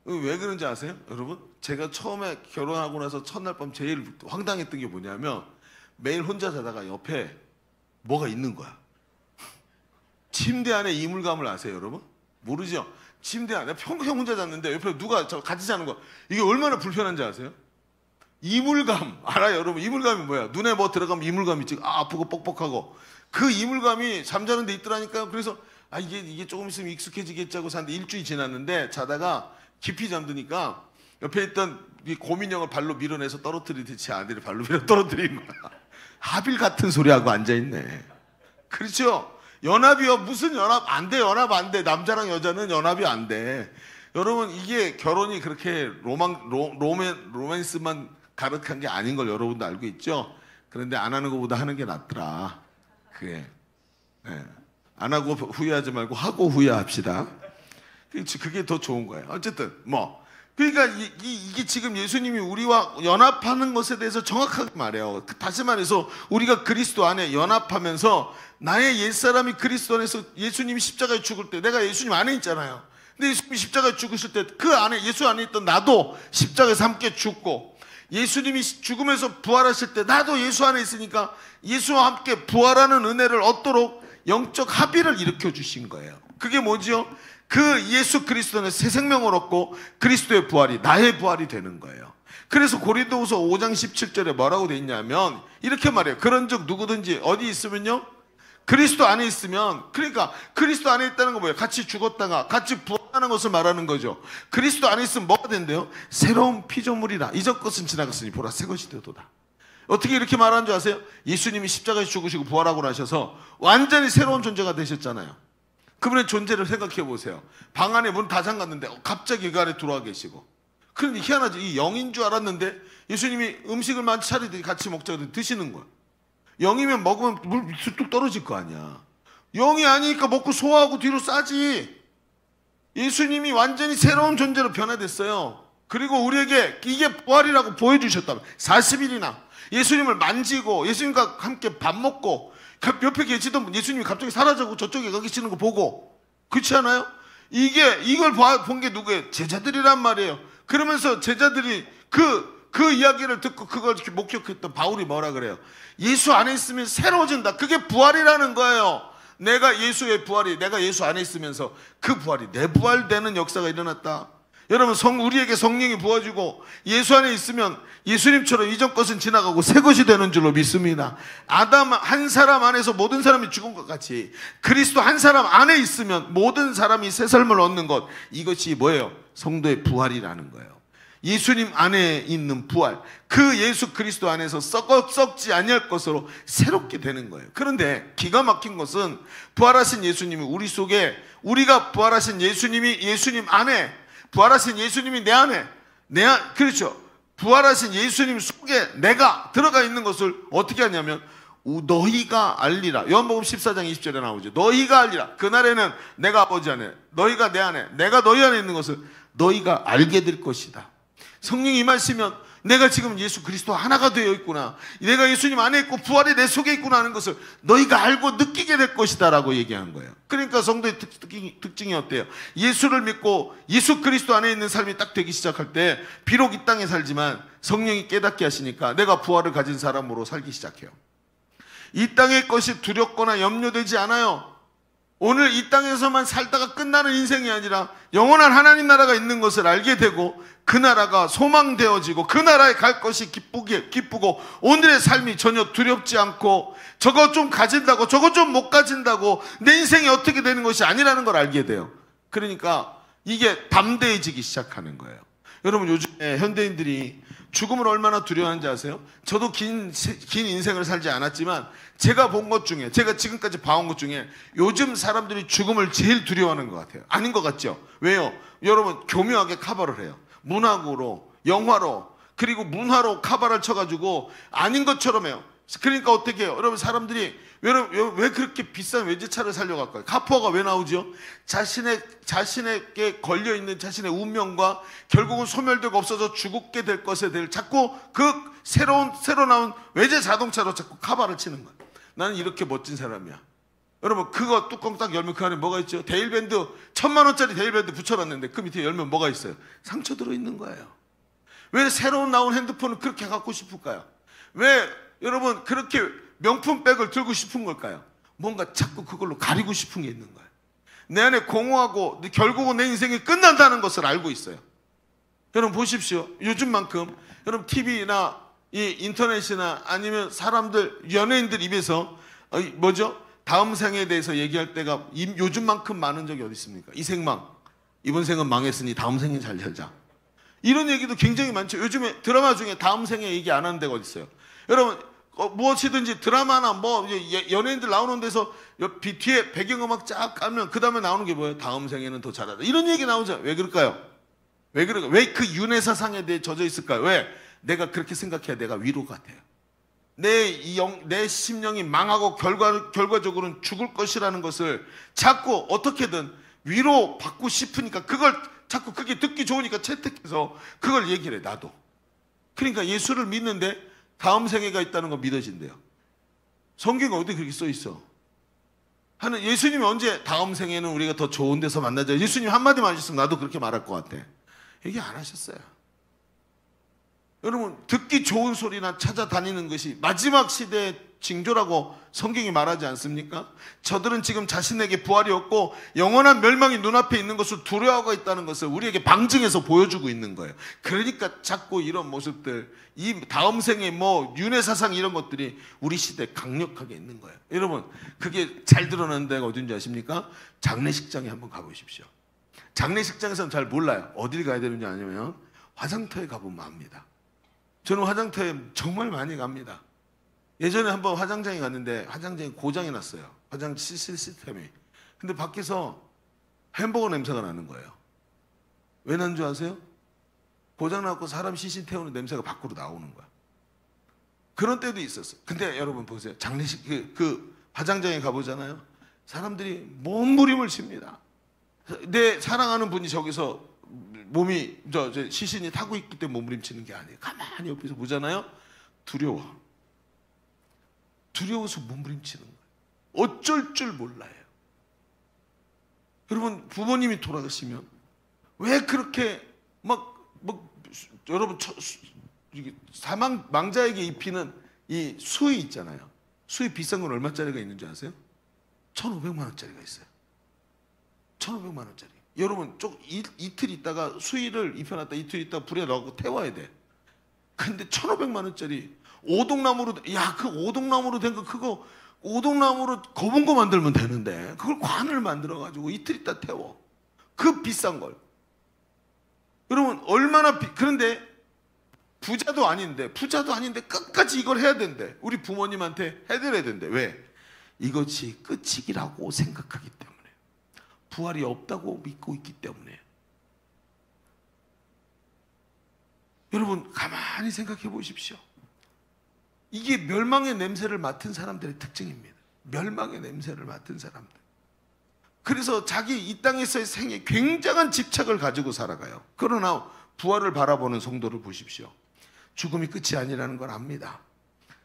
왜 그런지 아세요? 여러분? 제가 처음에 결혼하고 나서 첫날 밤 제일 황당했던 게 뭐냐면 매일 혼자 자다가 옆에 뭐가 있는 거야. 침대 안에 이물감을 아세요, 여러분? 모르죠? 침대 안에 평생 혼자 잤는데 옆에 누가 같이 자는 거. 이게 얼마나 불편한지 아세요? 이물감 알아요, 여러분? 이물감이 뭐야? 눈에 뭐 들어가면 이물감 있지. 아프고 뻑뻑하고. 그 이물감이 잠자는 데 있더라니까요. 그래서 이게 조금 있으면 익숙해지겠지 하고 샀는데 일주일 지났는데 자다가 깊이 잠드니까 옆에 있던 이 고민형을 발로 밀어내서 떨어뜨리듯이 제 아내를 발로 밀어 떨어뜨린 거야. 하빌 같은 소리하고 앉아있네. 그렇죠? 연합이요. 무슨 연합? 안 돼. 연합 안 돼. 남자랑 여자는 연합이 안 돼. 여러분 이게 결혼이 그렇게 로맨스만 가득한 게 아닌 걸 여러분도 알고 있죠? 그런데 안 하는 것보다 하는 게 낫더라. 그게. 네. 안 하고 후회하지 말고 하고 후회합시다. 그게 더 좋은 거예요. 어쨌든 뭐 그러니까 이게 지금 예수님이 우리와 연합하는 것에 대해서 정확하게 말해요. 다시 말해서 우리가 그리스도 안에 연합하면서 나의 옛사람이 그리스도 안에서 예수님이 십자가에 죽을 때 내가 예수님 안에 있잖아요. 근데 예수님이 십자가에 죽으실 때 그 안에 예수 안에 있던 나도 십자가에서 함께 죽고 예수님이 죽으면서 부활하실 때 나도 예수 안에 있으니까 예수와 함께 부활하는 은혜를 얻도록 영적 합의를 일으켜 주신 거예요. 그게 뭐죠? 그 예수 그리스도는 새 생명을 얻고 그리스도의 부활이 나의 부활이 되는 거예요. 그래서 고린도후서 5장 17절에 뭐라고 돼 있냐면 이렇게 말해요. 그런즉 누구든지 어디 있으면요 그리스도 안에 있으면, 그러니까 그리스도 안에 있다는 건 뭐예요? 같이 죽었다가 같이 부활하는 것을 말하는 거죠. 그리스도 안에 있으면 뭐가 된대요? 새로운 피조물이라 이전 것은 지나갔으니 보라 새 것이 되도다. 어떻게 이렇게 말하는 줄 아세요? 예수님이 십자가에 죽으시고 부활하고 나셔서 완전히 새로운 존재가 되셨잖아요. 그분의 존재를 생각해 보세요. 방 안에 문 다 잠갔는데 갑자기 그 안에 들어와 계시고. 그런데 희한하죠. 이 영인 줄 알았는데 예수님이 음식을 많이 차리더니 같이 먹자 그러더니 드시는 거예요. 영이면 먹으면 물 쑥 떨어질 거 아니야. 영이 아니니까 먹고 소화하고 뒤로 싸지. 예수님이 완전히 새로운 존재로 변화됐어요. 그리고 우리에게 이게 부활이라고 보여주셨다면 40일이나 예수님을 만지고 예수님과 함께 밥 먹고 옆에 계시던 분 예수님이 갑자기 사라지고 저쪽에 가 계시는 거 보고 그렇지 않아요? 이걸 본 게 누구예요? 제자들이란 말이에요. 그러면서 제자들이 그 이야기를 듣고 그걸 이렇게 목격했던 바울이 뭐라 그래요? 예수 안에 있으면 새로워진다. 그게 부활이라는 거예요. 내가 예수의 부활이 내가 예수 안에 있으면서 그 부활이 내 부활되는 역사가 일어났다. 여러분 우리에게 성령이 부어지고 예수 안에 있으면 예수님처럼 이전 것은 지나가고 새 것이 되는 줄로 믿습니다. 아담 한 사람 안에서 모든 사람이 죽은 것 같이 그리스도 한 사람 안에 있으면 모든 사람이 새 삶을 얻는 것, 이것이 뭐예요? 성도의 부활이라는 거예요. 예수님 안에 있는 부활, 그 예수 그리스도 안에서 썩지 아니할 것으로 새롭게 되는 거예요. 그런데 기가 막힌 것은 부활하신 예수님이 우리 속에, 우리가 부활하신 예수님이 예수님 안에, 부활하신 예수님이 내 안에, 그렇죠. 부활하신 예수님 속에 내가 들어가 있는 것을 어떻게 하냐면 너희가 알리라. 요한복음 14장 20절에 나오죠. 너희가 알리라. 그날에는 내가 아버지 안에, 너희가 내 안에, 내가 너희 안에 있는 것을 너희가 알게 될 것이다. 성령이 임하시면 내가 지금 예수 그리스도 하나가 되어 있구나, 내가 예수님 안에 있고 부활이 내 속에 있구나 하는 것을 너희가 알고 느끼게 될 것이다 라고 얘기한 거예요. 그러니까 성도의 특징이 어때요? 예수를 믿고 예수 그리스도 안에 있는 삶이 딱 되기 시작할 때 비록 이 땅에 살지만 성령이 깨닫게 하시니까 내가 부활을 가진 사람으로 살기 시작해요. 이 땅의 것이 두렵거나 염려되지 않아요. 오늘 이 땅에서만 살다가 끝나는 인생이 아니라 영원한 하나님 나라가 있는 것을 알게 되고 그 나라가 소망되어지고 그 나라에 갈 것이 기쁘고 오늘의 삶이 전혀 두렵지 않고 저거 좀 가진다고 저거 좀 못 가진다고 내 인생이 어떻게 되는 것이 아니라는 걸 알게 돼요. 그러니까 이게 담대해지기 시작하는 거예요. 여러분 요즘에 현대인들이 죽음을 얼마나 두려워하는지 아세요? 저도 긴 인생을 살지 않았지만 제가 본 것 중에, 제가 지금까지 봐온 것 중에 요즘 사람들이 죽음을 제일 두려워하는 것 같아요. 아닌 것 같죠? 왜요? 여러분 교묘하게 커버를 해요. 문학으로, 영화로, 그리고 문화로 커버를 쳐가지고 아닌 것처럼 해요. 그러니까 어떻게 해요? 여러분 사람들이 왜 그렇게 비싼 외제차를 살려고 할까요? 카푸어가 왜 나오죠? 자신에게 걸려있는 자신의 운명과 결국은 소멸되고 없어져 죽게 될 것에 대해 자꾸 그 새로 나온 외제 자동차로 자꾸 카바를 치는 거예요. 나는 이렇게 멋진 사람이야. 여러분 그거 뚜껑 딱 열면 그 안에 뭐가 있죠? 데일밴드 1000만 원짜리 데일밴드 붙여놨는데 그 밑에 열면 뭐가 있어요? 상처 들어있는 거예요. 왜 새로운 나온 핸드폰을 그렇게 갖고 싶을까요? 왜 여러분 그렇게 명품 백을 들고 싶은 걸까요? 뭔가 자꾸 그걸로 가리고 싶은 게 있는 거예요. 내 안에 공허하고 결국은 내 인생이 끝난다는 것을 알고 있어요. 여러분 보십시오. 요즘만큼 여러분 TV나 이 인터넷이나 아니면 사람들 연예인들 입에서 뭐죠? 다음 생에 대해서 얘기할 때가 요즘만큼 많은 적이 어디 있습니까? 이 생망, 이번 생은 망했으니 다음 생에 잘 살자. 이런 얘기도 굉장히 많죠. 요즘에 드라마 중에 다음 생에 얘기 안 하는 데가 어디 있어요? 여러분 무엇이든지 드라마나 뭐 연예인들 나오는 데서 뒤에 배경음악 쫙 깔면 그 다음에 나오는 게 뭐예요? 다음 생에는 더 잘하다. 이런 얘기 나오죠. 왜 그럴까요? 왜 그럴까요? 왜 그 윤회사상에 대해 젖어 있을까요? 왜? 내가 그렇게 생각해야 내가 위로가 돼요. 내 심령이 망하고 결과적으로는 죽을 것이라는 것을 자꾸 어떻게든 위로받고 싶으니까 그걸 자꾸 그게 듣기 좋으니까 채택해서 그걸 얘기를 해. 나도. 그러니까 예수를 믿는데 다음 생애가 있다는 거 믿어진대요. 성경에 어디 그렇게 써 있어? 예수님이 언제 다음 생에는 우리가 더 좋은 데서 만나자. 예수님 한마디만 하셨으면 나도 그렇게 말할 것 같아. 얘기 안 하셨어요. 여러분, 듣기 좋은 소리나 찾아다니는 것이 마지막 시대의 징조라고 성경이 말하지 않습니까? 저들은 지금 자신에게 부활이 없고 영원한 멸망이 눈앞에 있는 것을 두려워하고 있다는 것을 우리에게 방증해서 보여주고 있는 거예요. 그러니까 자꾸 이런 모습들, 이 다음 생에 뭐 윤회사상 이런 것들이 우리 시대에 강력하게 있는 거예요. 여러분, 그게 잘 드러나는 데가 어딘지 아십니까? 장례식장에 한번 가보십시오. 장례식장에서는 잘 몰라요. 어딜 가야 되는지 아니면 화장터에 가보면 압니다. 저는 화장터에 정말 많이 갑니다. 예전에 한번 화장장에 갔는데 화장장이 고장이 났어요. 화장 시스템이. 근데 밖에서 햄버거 냄새가 나는 거예요. 왜 나는 줄 아세요? 고장 났고 사람 시신 태우는 냄새가 밖으로 나오는 거야. 그런 때도 있었어요. 근데 여러분 보세요. 장례식 그 화장장에 가보잖아요. 사람들이 몸부림을 칩니다. 내 사랑하는 분이 저기서 몸이 저 시신이 타고 있기 때문에 몸부림치는 게 아니에요. 가만히 옆에서 보잖아요. 두려워서 몸부림치는 거예요. 어쩔 줄 몰라요. 여러분, 부모님이 돌아가시면 왜 그렇게 여러분 망자에게 입히는 이 수의 있잖아요. 수의 비싼 건 얼마짜리가 있는 줄 아세요? 1,500만 원짜리가 있어요. 1,500만 원짜리. 여러분, 이틀 있다가 수의를 입혀놨다 이틀 있다가 불에 넣고 태워야 돼. 근데 1,500만 원짜리 오동나무로, 그 오동나무로 된 거, 그거 오동나무로 거봉고 만들면 되는데 그걸 관을 만들어가지고 이틀 있다 태워. 그 비싼 걸. 여러분, 그런데 부자도 아닌데 끝까지 이걸 해야 된대. 우리 부모님한테 해드려야 된대. 왜? 이것이 끝이라고 생각하기 때문에. 부활이 없다고 믿고 있기 때문에. 여러분, 가만히 생각해 보십시오. 이게 멸망의 냄새를 맡은 사람들의 특징입니다. 멸망의 냄새를 맡은 사람들. 그래서 자기 이 땅에서의 생에 굉장한 집착을 가지고 살아가요. 그러나 부활을 바라보는 성도를 보십시오. 죽음이 끝이 아니라는 걸 압니다.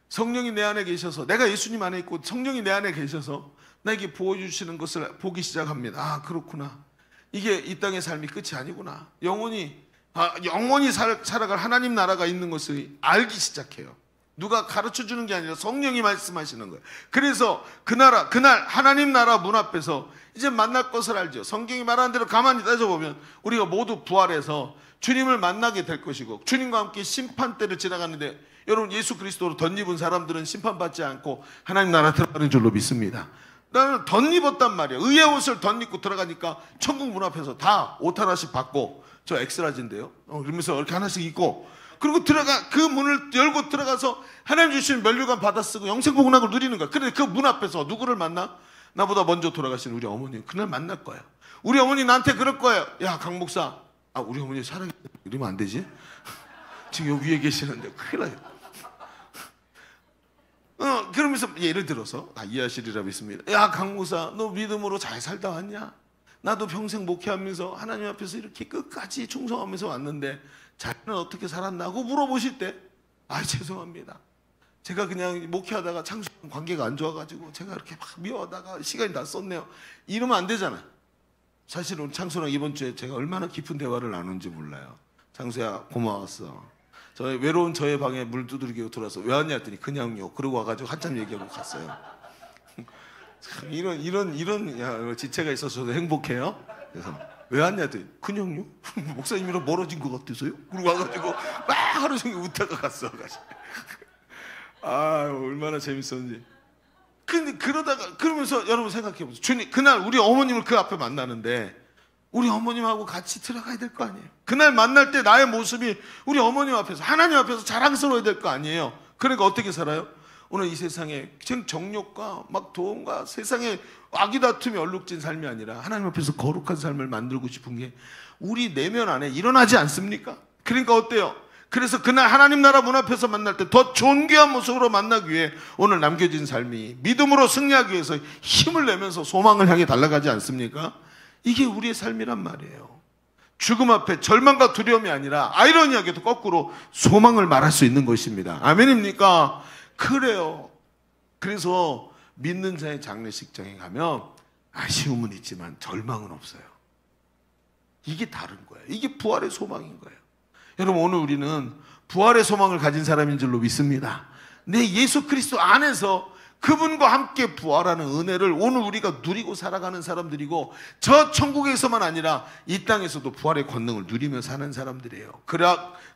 성령이 내 안에 계셔서, 내가 예수님 안에 있고 성령이 내 안에 계셔서 나에게 보여주시는 것을 보기 시작합니다. 아, 그렇구나. 이게 이 땅의 삶이 끝이 아니구나. 영원히 살아갈 하나님 나라가 있는 것을 알기 시작해요. 누가 가르쳐주는 게 아니라 성령이 말씀하시는 거예요. 그래서 그날 하나님 나라 문 앞에서 이제 만날 것을 알죠. 성경이 말하는 대로 가만히 따져보면 우리가 모두 부활해서 주님을 만나게 될 것이고, 주님과 함께 심판대를 지나가는데, 여러분, 예수 그리스도로 덧입은 사람들은 심판받지 않고 하나님 나라 들어가는 줄로 믿습니다. 나는 덧입었단 말이야. 의의 옷을 덧입고 들어가니까 천국 문 앞에서 다 옷 하나씩 받고, 저 엑스라지인데요. 그러면서 이렇게 하나씩 입고, 그리고 그 문을 열고 들어가서 하나님 주시는 면류관 받아 쓰고 영생복락을 누리는 거야. 그런데 그 문 앞에서 누구를 만나? 나보다 먼저 돌아가신 우리 어머니. 그날 만날 거야. 우리 어머니 나한테 그럴 거예요. 야, 강 목사, 우리 어머니 사랑해. 이러면 안 되지? 지금 여기 위에 계시는데 큰일 나요. 그러면서 예를 들어서 이해하시리라 믿습니다. 야, 강 목사, 너 믿음으로 잘 살다 왔냐? 나도 평생 목회하면서 하나님 앞에서 이렇게 끝까지 충성하면서 왔는데 자기는 어떻게 살았나 하고 물어보실 때, 죄송합니다. 제가 그냥 목회하다가 창수랑 관계가 안 좋아가지고 제가 이렇게 막 미워하다가 시간이 다 썼네요. 이러면 안 되잖아. 사실은 창수랑 이번 주에 제가 얼마나 깊은 대화를 나눈지 몰라요. 창수야, 고마웠어. 외로운 저의 방에 물 두드리고 들어와서 왜 왔냐 했더니 그냥요. 그러고 와가지고 한참 얘기하고 갔어요. 이런 지체가 있어서 저도 행복해요. 그래서 왜 왔냐 했더니 그냥요. 목사님이랑 멀어진 것 같아서요. 그러고 와가지고 막 하루 종일 웃다가 갔어. 얼마나 재밌었는지. 근데 그러면서 여러분 생각해 보세요. 주님, 그날 우리 어머님을 그 앞에 만나는데 우리 어머님하고 같이 들어가야 될 거 아니에요. 그날 만날 때 나의 모습이 우리 어머님 앞에서, 하나님 앞에서 자랑스러워야 될 거 아니에요. 그러니까 어떻게 살아요? 오늘 이 세상에 정욕과 막 도움과 세상에 악이 다툼이 얼룩진 삶이 아니라 하나님 앞에서 거룩한 삶을 만들고 싶은 게 우리 내면 안에 일어나지 않습니까? 그러니까 어때요? 그래서 그날 하나님 나라 문 앞에서 만날 때 더 존귀한 모습으로 만나기 위해 오늘 남겨진 삶이 믿음으로 승리하기 위해서 힘을 내면서 소망을 향해 달려가지 않습니까? 이게 우리의 삶이란 말이에요. 죽음 앞에 절망과 두려움이 아니라 아이러니하게도 거꾸로 소망을 말할 수 있는 것입니다. 아멘입니까? 그래요. 그래서 믿는 자의 장례식장에 가면 아쉬움은 있지만 절망은 없어요. 이게 다른 거예요. 이게 부활의 소망인 거예요. 여러분, 오늘 우리는 부활의 소망을 가진 사람인 줄로 믿습니다. 내 예수 그리스도 안에서 그분과 함께 부활하는 은혜를 오늘 우리가 누리고 살아가는 사람들이고, 저 천국에서만 아니라 이 땅에서도 부활의 권능을 누리며 사는 사람들이에요.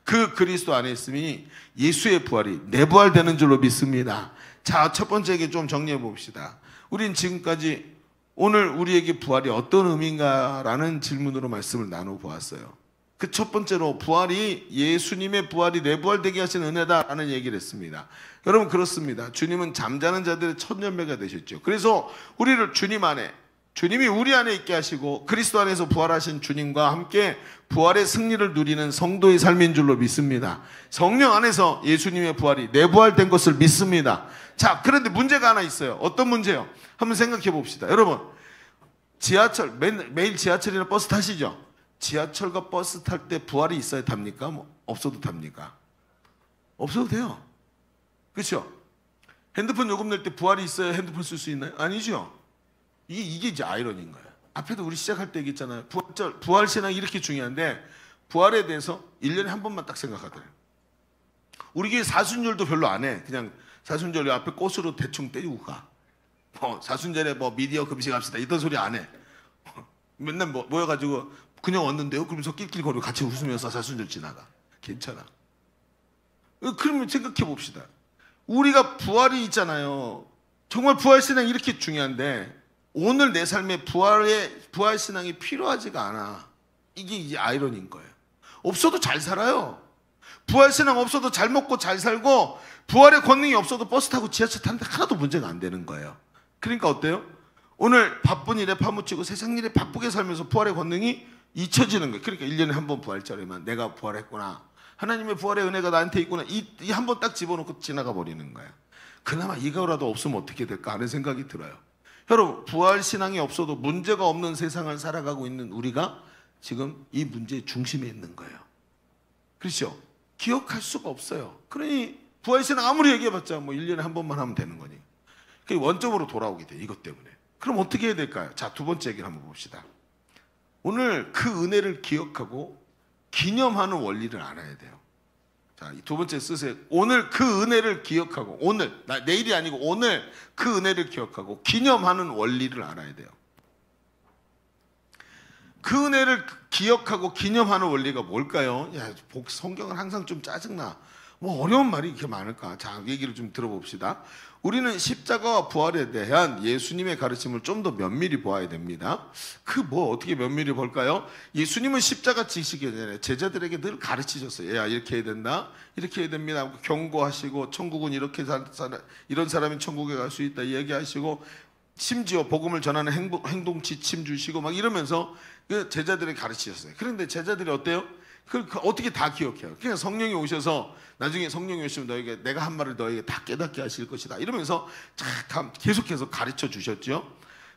그 그리스도 안에 있으니 예수의 부활이 내 부활되는 줄로 믿습니다. 자, 첫 번째에게 좀 정리해 봅시다. 우린 지금까지 오늘 우리에게 부활이 어떤 의미인가라는 질문으로 말씀을 나눠보았어요. 그 첫 번째로 부활이 예수님의 부활이 내 부활되게 하신 은혜다라는 얘기를 했습니다. 여러분, 그렇습니다. 주님은 잠자는 자들의 첫 열매가 되셨죠. 그래서 우리를 주님 안에, 주님이 우리 안에 있게 하시고 그리스도 안에서 부활하신 주님과 함께 부활의 승리를 누리는 성도의 삶인 줄로 믿습니다. 성령 안에서 예수님의 부활이 내 부활된 것을 믿습니다. 자, 그런데 문제가 하나 있어요. 어떤 문제요? 한번 생각해 봅시다. 여러분, 지하철, 매일 지하철이나 버스 타시죠? 지하철과 버스 탈 때 부활이 있어야 답니까? 없어도 답니까? 없어도 돼요. 그렇죠? 핸드폰 요금 낼 때 부활이 있어야 핸드폰 쓸 수 있나요? 아니죠. 이게 이제 아이러니인 거예요. 앞에도 우리 시작할 때 얘기했잖아요. 부활 신앙이 이렇게 중요한데 부활에 대해서 1년에 한 번만 딱 생각하더래요. 우리 교회 사순절도 별로 안 해. 그냥 사순절 앞에 꽃으로 대충 때리고 가. 사순절에 미디어 금식합시다 이런 소리 안 해. 맨날 모여가지고 그냥 왔는데요? 그러면서 낄낄거리고 같이 웃으면서 사순절 지나가. 괜찮아. 그러면 생각해 봅시다. 우리가 부활이 있잖아요. 정말 부활 신앙이 이렇게 중요한데 오늘 내 삶에 부활 신앙이 필요하지가 않아. 이게 이제 아이러니인 거예요. 없어도 잘 살아요. 부활 신앙 없어도 잘 먹고 잘 살고 부활의 권능이 없어도 버스 타고 지하철 타는데 하나도 문제가 안 되는 거예요. 그러니까 어때요? 오늘 바쁜 일에 파묻히고 세상 일에 바쁘게 살면서 부활의 권능이 잊혀지는 거예요. 그러니까 1년에 한 번 부활절에만 내가 부활했구나. 하나님의 부활의 은혜가 나한테 있구나. 이 한 번 딱 집어넣고 지나가 버리는 거예요. 그나마 이거라도 없으면 어떻게 될까 하는 생각이 들어요. 여러분, 부활 신앙이 없어도 문제가 없는 세상을 살아가고 있는 우리가 지금 이 문제의 중심에 있는 거예요. 그렇죠? 기억할 수가 없어요. 그러니 부활 신앙 아무리 얘기해봤자 1년에 한 번만 하면 되는 거니. 그게 원점으로 돌아오게 돼. 이것 때문에. 그럼 어떻게 해야 될까요? 자, 두 번째 얘기를 한번 봅시다. 오늘 그 은혜를 기억하고 기념하는 원리를 알아야 돼요. 자, 이 두 번째 쓰세요. 오늘 그 은혜를 기억하고, 내일이 아니고 오늘 그 은혜를 기억하고 기념하는 원리를 알아야 돼요. 그 은혜를 기억하고 기념하는 원리가 뭘까요? 야, 성경은 항상 좀 짜증나. 어려운 말이 이렇게 많을까? 자, 얘기를 좀 들어봅시다. 우리는 십자가와 부활에 대한 예수님의 가르침을 좀 더 면밀히 보아야 됩니다. 어떻게 면밀히 볼까요? 예수님은 십자가 지시기 전에 제자들에게 늘 가르치셨어요. 야, 이렇게 해야 된다. 이렇게 해야 됩니다. 경고하시고 천국은 이렇게 이런 사람이 천국에 갈 수 있다 얘기하시고, 심지어 복음을 전하는 행동 지침 주시고 막 이러면서 그 제자들에게 가르치셨어요. 그런데 제자들이 어때요? 어떻게 다 기억해요? 그냥 성령이 오셔서 나중에 성령이 오시면 너에게 내가 한 말을 너에게 다 깨닫게 하실 것이다 이러면서 계속해서 가르쳐 주셨죠.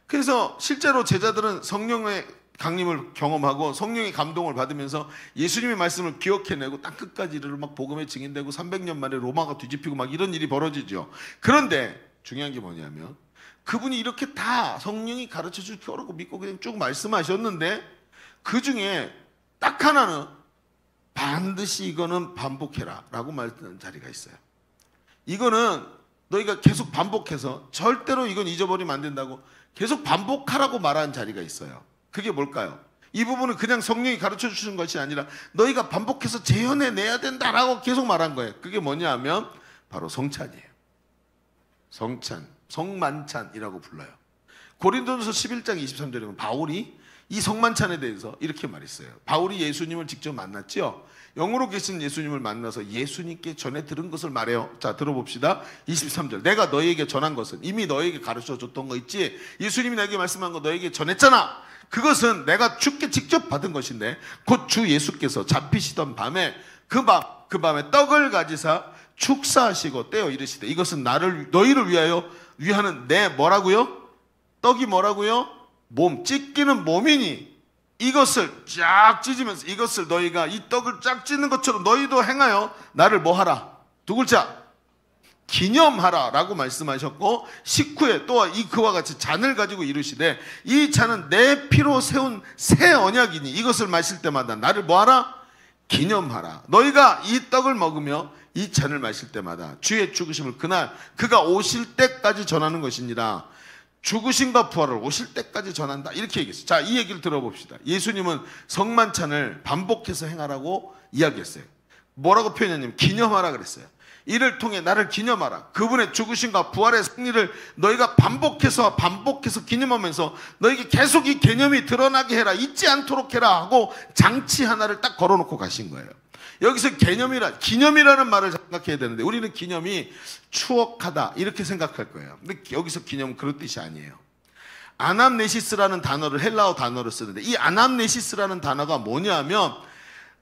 그래서 실제로 제자들은 성령의 강림을 경험하고 성령의 감동을 받으면서 예수님의 말씀을 기억해내고 땅 끝까지 이르러 막 복음에 증인되고 300년 만에 로마가 뒤집히고 막 이런 일이 벌어지죠. 그런데 중요한 게 뭐냐면 그분이 이렇게 다 성령이 가르쳐 줄 필요라고 믿고 그냥 쭉 말씀하셨는데 그 중에 딱 하나는 반드시 이거는 반복해라 라고 말하는 자리가 있어요. 이거는 너희가 계속 반복해서 절대로 이건 잊어버리면 안 된다고 계속 반복하라고 말하는 자리가 있어요. 그게 뭘까요? 이 부분은 그냥 성령이 가르쳐 주시는 것이 아니라 너희가 반복해서 재현해내야 된다라고 계속 말한 거예요. 그게 뭐냐 하면 바로 성찬이에요. 성찬, 성만찬이라고 불러요. 고린도전서 11장 23절에 보면 바울이 이 성만찬에 대해서 이렇게 말했어요. 바울이 예수님을 직접 만났죠. 영으로 계신 예수님을 만나서 예수님께 전해 들은 것을 말해요. 자, 들어봅시다. 23절. 내가 너희에게 전한 것은 이미 너희에게 가르쳐 줬던 거 있지. 예수님이 내게 말씀한 거 너희에게 전했잖아. 그것은 내가 주께 직접 받은 것인데 곧 주 예수께서 잡히시던 밤에 그 밤에 떡을 가지사 축사하시고 떼어 이르시되 이것은 너희를 위하는 내 뭐라고요? 떡이 뭐라고요? 몸, 찢기는 몸이니 이것을 쫙 찢으면서 이것을 너희가 이 떡을 쫙 찢는 것처럼 너희도 행하여 나를 뭐 하라? 두 글자 기념하라 라고 말씀하셨고 19에 또 그와 같이 잔을 가지고 이르시되 이 잔은 내 피로 세운 새 언약이니 이것을 마실 때마다 나를 뭐 하라? 기념하라. 너희가 이 떡을 먹으며 이 잔을 마실 때마다 주의 죽으심을 그날 그가 오실 때까지 전하는 것이니라. 죽으심과 부활을 오실 때까지 전한다. 이렇게 얘기했어요. 자, 이 얘기를 들어봅시다. 예수님은 성만찬을 반복해서 행하라고 이야기했어요. 뭐라고 표현했냐면 기념하라 그랬어요. 이를 통해 나를 기념하라. 그분의 죽으심과 부활의 승리를 너희가 반복해서 기념하면서 너에게 계속 이 개념이 드러나게 해라. 잊지 않도록 해라 하고 장치 하나를 딱 걸어놓고 가신 거예요. 여기서 기념이라는 말을 생각해야 되는데 우리는 기념이 추억하다 이렇게 생각할 거예요. 근데 여기서 기념은 그런 뜻이 아니에요. 아남네시스라는 단어를 헬라어 단어를 쓰는데 이 아남네시스라는 단어가 뭐냐면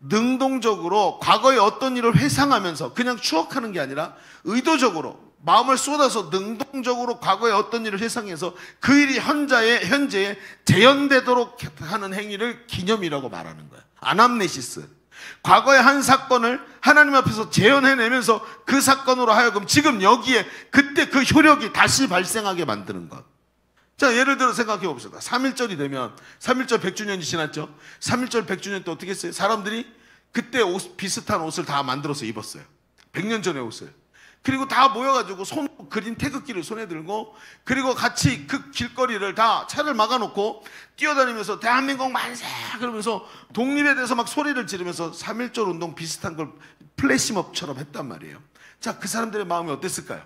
능동적으로 과거의 어떤 일을 회상하면서 그냥 추억하는 게 아니라 의도적으로 마음을 쏟아서 능동적으로 과거의 어떤 일을 회상해서 그 일이 현재에 재현되도록 하는 행위를 기념이라고 말하는 거예요. 아남네시스. 과거의 한 사건을 하나님 앞에서 재현해내면서 그 사건으로 하여금 지금 여기에 그때 그 효력이 다시 발생하게 만드는 것. 자, 예를 들어 생각해 봅시다. 3.1절이 되면 3.1절 100주년이 지났죠. 3.1절 100주년 때 어떻게 했어요? 사람들이 그때 비슷한 옷을 다 만들어서 입었어요. 100년 전의 옷을. 그리고 다 모여가지고 손으로 그린 태극기를 손에 들고 그리고 같이 그 길거리를 다 차를 막아놓고 뛰어다니면서 대한민국 만세 그러면서 독립에 대해서 막 소리를 지르면서 3.1절 운동 비슷한 걸 플래시몹처럼 했단 말이에요. 자, 그 사람들의 마음이 어땠을까요?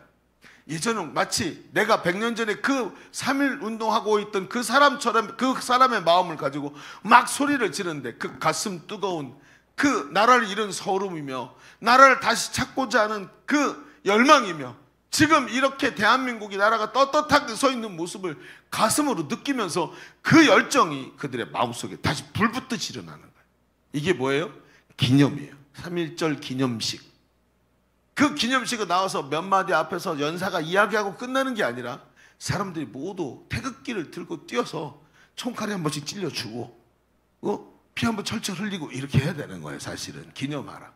예전은 마치 내가 100년 전에 그 3.1 운동하고 있던 그 사람처럼 그 사람의 마음을 가지고 막 소리를 지르는데 그 가슴 뜨거운 그 나라를 잃은 서름이며 나라를 다시 찾고자 하는 그 열망이며 지금 이렇게 대한민국이 나라가 떳떳하게 서 있는 모습을 가슴으로 느끼면서 그 열정이 그들의 마음속에 다시 불붙듯이 일어나는 거예요. 이게 뭐예요? 기념이에요. 3.1절 기념식. 그 기념식에 나와서 몇 마디 앞에서 연사가 이야기하고 끝나는 게 아니라 사람들이 모두 태극기를 들고 뛰어서 총칼에 한 번씩 찔려주고 피 한 번 철철 흘리고 이렇게 해야 되는 거예요. 사실은 기념하라.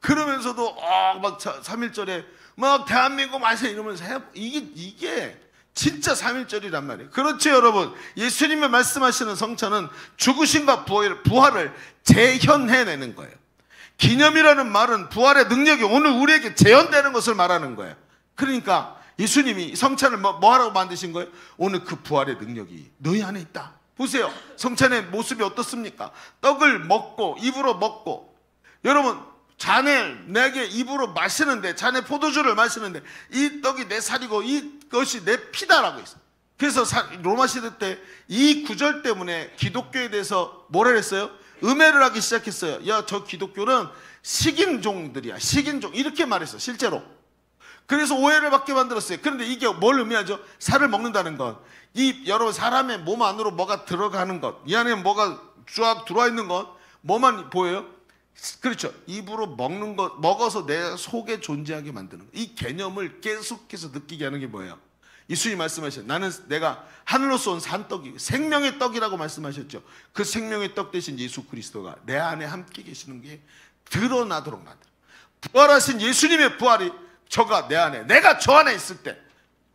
그러면서도 막 3.1절에 막 대한민국 만세 이러면서 이게 진짜 3.1절이란 말이에요. 그렇죠, 여러분. 예수님이 말씀하시는 성찬은 죽으심과 부활을 재현해내는 거예요. 기념이라는 말은 부활의 능력이 오늘 우리에게 재현되는 것을 말하는 거예요. 그러니까 예수님이 성찬을 뭐 하라고 만드신 거예요? 오늘 그 부활의 능력이 너희 안에 있다. 보세요. 성찬의 모습이 어떻습니까? 떡을 먹고 입으로 먹고 여러분 잔을 내게 입으로 마시는데 잔에 포도주를 마시는데 이 떡이 내 살이고 이것이 내 피다라고 있어요. 그래서 로마 시대 때 이 구절 때문에 기독교에 대해서 뭐라 했어요? 음해를 하기 시작했어요. 야, 저 기독교는 식인종들이야. 식인종 이렇게 말했어. 실제로. 그래서 오해를 받게 만들었어요. 그런데 이게 뭘 의미하죠? 살을 먹는다는 것. 여러분 사람의 몸 안으로 뭐가 들어가는 것. 이 안에 뭐가 쫙 들어와 있는 것. 뭐만 보여요? 그렇죠. 입으로 먹는 것, 먹어서 내 속에 존재하게 만드는 것. 이 개념을 계속해서 느끼게 하는 게 뭐예요? 예수님 말씀하셨죠. 나는 내가 하늘로서 온 산떡이 생명의 떡이라고 말씀하셨죠. 그 생명의 떡 대신 예수 그리스도가 내 안에 함께 계시는 게 드러나도록 만들어. 부활하신 예수님의 부활이 저가 내 안에 내가 저 안에 있을 때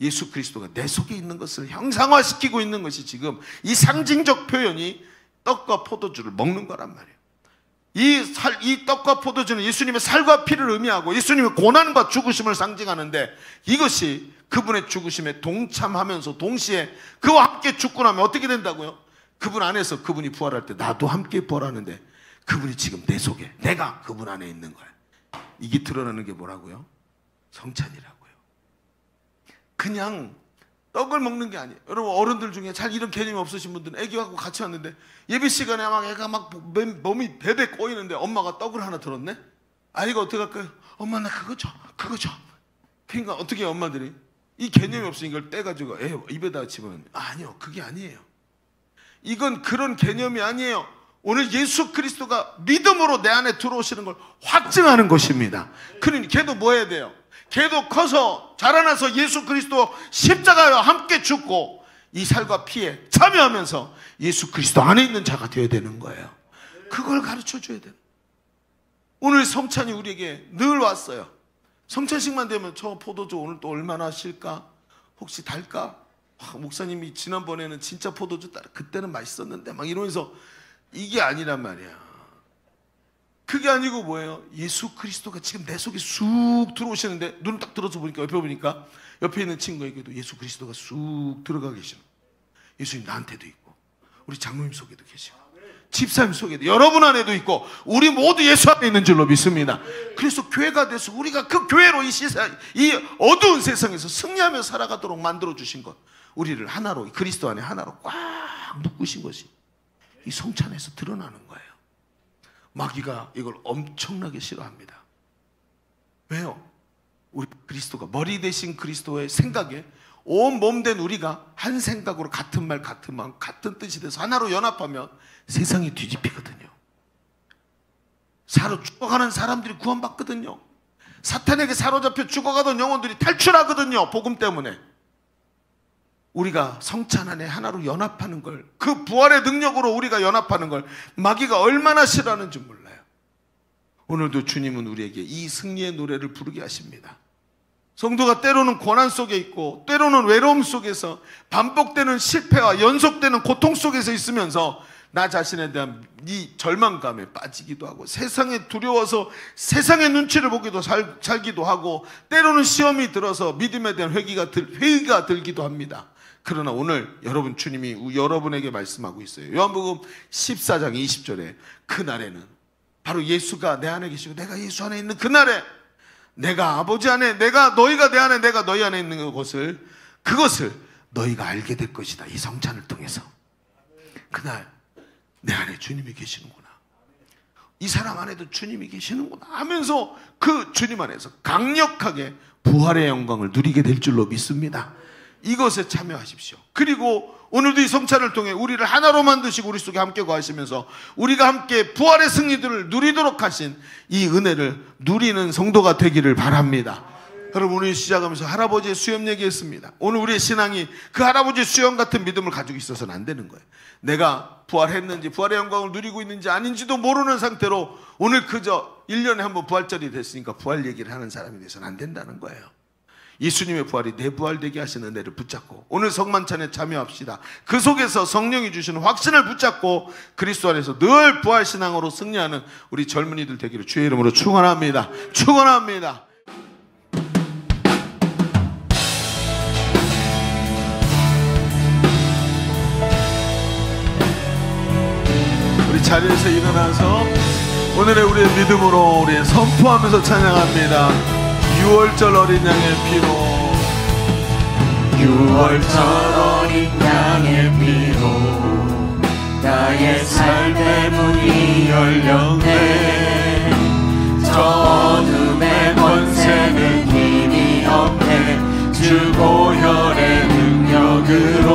예수 그리스도가 내 속에 있는 것을 형상화시키고 있는 것이 지금 이 상징적 표현이 떡과 포도주를 먹는 거란 말이에요. 이 떡과 포도주는 예수님의 살과 피를 의미하고 예수님의 고난과 죽으심을 상징하는데 이것이 그분의 죽으심에 동참하면서 동시에 그와 함께 죽고 나면 어떻게 된다고요? 그분 안에서 그분이 부활할 때 나도 함께 부활하는데 그분이 지금 내 속에 내가 그분 안에 있는 거예요. 이게 드러나는 게 뭐라고요? 성찬이라고요. 그냥 떡을 먹는 게 아니에요. 여러분 어른들 중에 잘 이런 개념이 없으신 분들은 애기하고 같이 왔는데 예배 시간에 막 애가 막 몸이 베베 꼬이는데 엄마가 떡을 하나 들었네? 아이가 어떻게 할까요? 엄마 나 그거 줘, 그거 줘. 그러니까 어떻게 해요, 엄마들이? 이 개념이 없으니까 이걸 떼가지고 애 입에다가 집으면 아니요, 그게 아니에요. 이건 그런 개념이 아니에요. 오늘 예수 그리스도가 믿음으로 내 안에 들어오시는 걸 확증하는 것입니다. 그러니 걔도 뭐 해야 돼요? 걔도 커서 자라나서 예수 그리스도 십자가와 함께 죽고 이 살과 피에 참여하면서 예수 그리스도 안에 있는 자가 되어야 되는 거예요. 그걸 가르쳐 줘야 돼요. 오늘 성찬이 우리에게 늘 왔어요. 성찬식만 되면 저 포도주 오늘 또 얼마나 실까? 혹시 달까? 목사님이 지난번에는 진짜 포도주 따라 그때는 맛있었는데 막 이러면서 이게 아니란 말이야. 그게 아니고 뭐예요? 예수 그리스도가 지금 내 속에 쑥 들어오시는데 눈을 딱 들어서 보니까 옆에 보니까 옆에 있는 친구에게도 예수 그리스도가 쑥 들어가 계시는 거예요. 예수님 나한테도 있고 우리 장로님 속에도 계시고 집사님 속에도 여러분 안에도 있고 우리 모두 예수 안에 있는 줄로 믿습니다. 그래서 교회가 돼서 우리가 그 교회로 이 어두운 세상에서 승리하며 살아가도록 만들어주신 것, 우리를 하나로 그리스도 안에 하나로 꽉 묶으신 것이 이 성찬에서 드러나는 거예요. 마귀가 이걸 엄청나게 싫어합니다. 왜요? 우리 그리스도가 머리 대신 그리스도의 생각에 온 몸 된 우리가 한 생각으로 같은 말 같은 마음 같은 뜻이 돼서 하나로 연합하면 세상이 뒤집히거든요. 사로 죽어가는 사람들이 구원받거든요. 사탄에게 사로잡혀 죽어가던 영혼들이 탈출하거든요. 복음 때문에. 우리가 성찬 안에 하나로 연합하는 걸, 그 부활의 능력으로 우리가 연합하는 걸 마귀가 얼마나 싫어하는지 몰라요. 오늘도 주님은 우리에게 이 승리의 노래를 부르게 하십니다. 성도가 때로는 고난 속에 있고 때로는 외로움 속에서 반복되는 실패와 연속되는 고통 속에서 있으면서 나 자신에 대한 이 절망감에 빠지기도 하고 세상에 두려워서 세상의 눈치를 보기도 살기도 하고 때로는 시험이 들어서 믿음에 대한 회의가 들기도 합니다. 그러나 오늘 여러분 주님이 여러분에게 말씀하고 있어요. 요한복음 14장 20절에 그날에는 바로 예수가 내 안에 계시고 내가 예수 안에 있는 그날에 내가 아버지 안에 너희가 내 안에 내가 너희 안에 있는 그것을 너희가 알게 될 것이다. 이 성찬을 통해서 그날 내 안에 주님이 계시는구나, 이 사람 안에도 주님이 계시는구나 하면서 그 주님 안에서 강력하게 부활의 영광을 누리게 될 줄로 믿습니다. 이것에 참여하십시오. 그리고 오늘도 이 성찬을 통해 우리를 하나로 만드시고 우리 속에 함께 거하시면서 우리가 함께 부활의 승리들을 누리도록 하신 이 은혜를 누리는 성도가 되기를 바랍니다. 여러분, 오늘 시작하면서 할아버지의 수염 얘기했습니다. 오늘 우리의 신앙이 그 할아버지의 수염 같은 믿음을 가지고 있어서는 안 되는 거예요. 내가 부활했는지 부활의 영광을 누리고 있는지 아닌지도 모르는 상태로 오늘 그저 1년에 한 번 부활절이 됐으니까 부활 얘기를 하는 사람이 돼서는 안 된다는 거예요. 예수님의 부활이 내 부활되게 하시는 은혜를 붙잡고 오늘 성만찬에 참여합시다. 그 속에서 성령이 주시는 확신을 붙잡고 그리스도 안에서 늘 부활신앙으로 승리하는 우리 젊은이들 되기를 주의 이름으로 축원합니다. 축원합니다. 우리 자리에서 일어나서 오늘의 우리의 믿음으로 우리 선포하면서 찬양합니다. 6월절 어린 양의 피로 6월절 어린 양의 피로 나의 삶의 문이 열렸네. 저 어둠의 권세는 힘이 없네. 주 보혈의 능력으로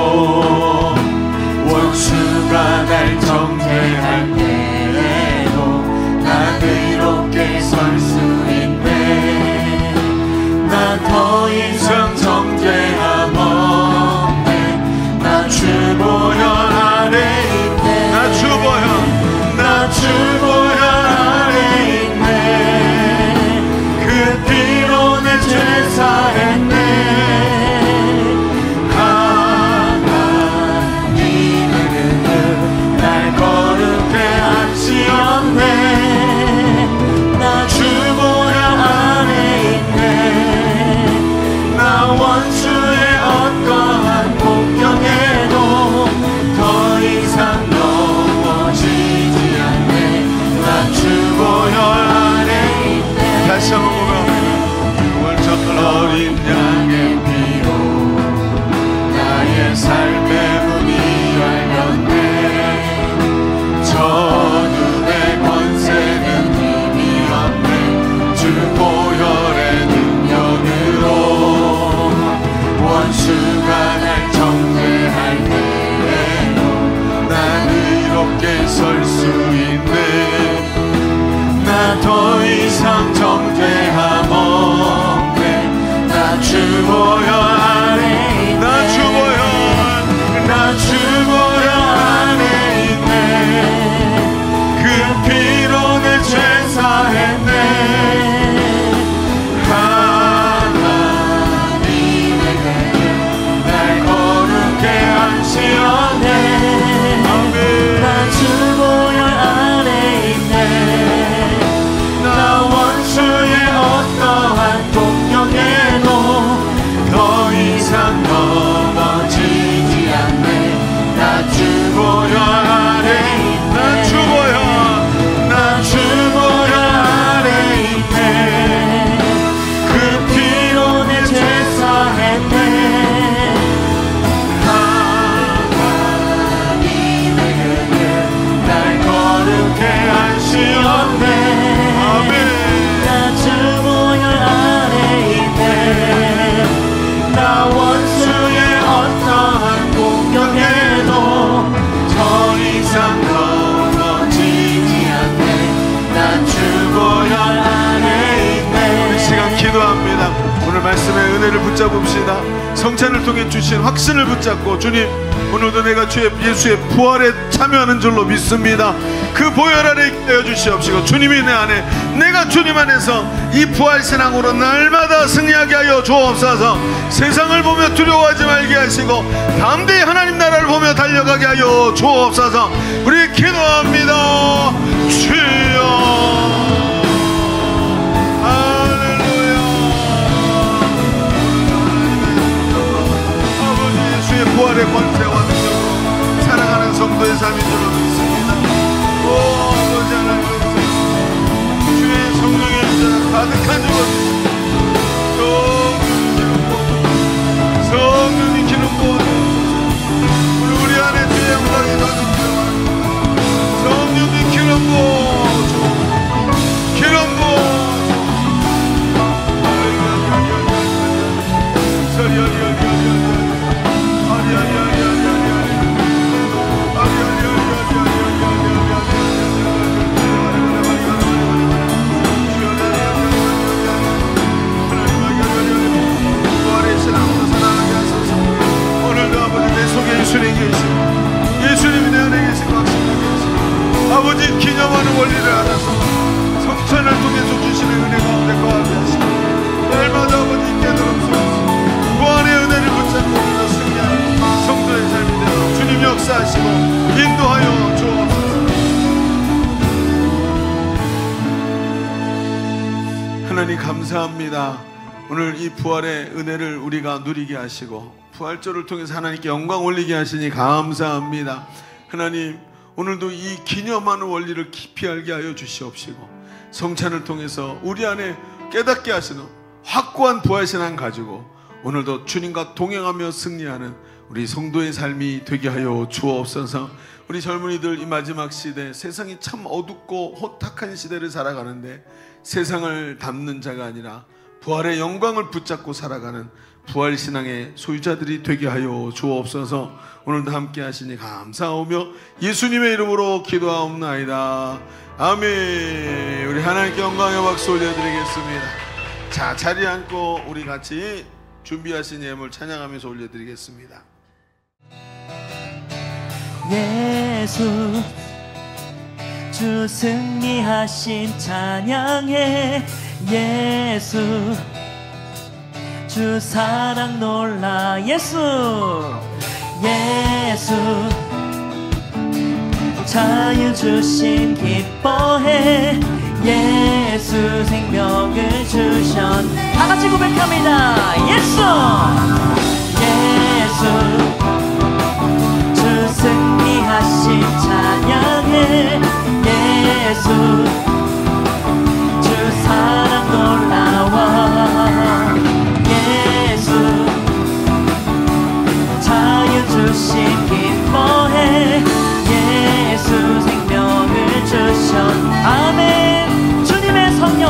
원수가 날 정죄할 때에도 나 의롭게 설 수 있네. 나 더 이상 정죄함 없네. 나 주 보혈 아래 있네. 나 주 보혈 붙잡읍시다. 성찬을 통해 주신 확신을 붙잡고, 주님 오늘도 내가 주의 예수의 부활에 참여하는 줄로 믿습니다. 그 보혈 아래 있게 하여 주시옵시고, 주님이 내 안에, 내가 주님 안에서 이 부활 신앙으로 날마다 승리하게 하여 주옵소서. 세상을 보며 두려워하지 말게 하시고 담대히 하나님 나라를 보며 달려가게 하여 주옵소서. 우리 기도합니다. 주여. 부활의 권세와 능력으로 살아가는 성도의 삶인 줄로 믿습니다. 오 아버지 하나님, 주의 성령의 인자가 가득한 줄로 믿습니다. 성령이 기름 부어주소서. 우리 안에 주의 영광이 가득하여 성령이 기름 부어주소서. 기름 부어주소서. 예수님 계시고, 예수님이 내 안에 계시고 확신하게 계시고, 아버지 기념하는 원리를 알아서 성찬을 통해서 주시는 은혜 가운데 거하게 하시고, 날마다 아버지 깨달음소서 구원의 은혜를 붙잡고 우리로 승리하는 성도의 삶이 되도록 주님 역사하시고 인도하여 주옵소서. 하나님 감사합니다. 오늘 이 부활의 은혜를 우리가 누리게 하시고 부활절을 통해서 하나님께 영광 올리게 하시니 감사합니다. 하나님 오늘도 이 기념하는 원리를 깊이 알게 하여 주시옵시고, 성찬을 통해서 우리 안에 깨닫게 하시는 확고한 부활신앙 가지고 오늘도 주님과 동행하며 승리하는 우리 성도의 삶이 되게 하여 주옵소서. 우리 젊은이들 이 마지막 시대, 세상이 참 어둡고 혼탁한 시대를 살아가는데 세상을 담는 자가 아니라 부활의 영광을 붙잡고 살아가는 부활신앙의 소유자들이 되게 하여 주옵소서. 오늘도 함께 하시니 감사하며 예수님의 이름으로 기도하옵나이다. 아멘. 우리 하나님께 영광의 박수 올려드리겠습니다. 자, 자리에 앉고 우리 같이 준비하신 예물 찬양하면서 올려드리겠습니다. 예수 주 승리하신 찬양해. 예수 주 사랑 놀라. 예수 예수 자유 주신 기뻐해. 예수 생명을 주셨네. 다같이 고백합니다. 예수 예수 주 승리하신 찬양해. 예수 주 사랑 놀라워. 예수 자유 주신 기뻐해. 예수 생명을 주셨. 아멘. 주님의 성령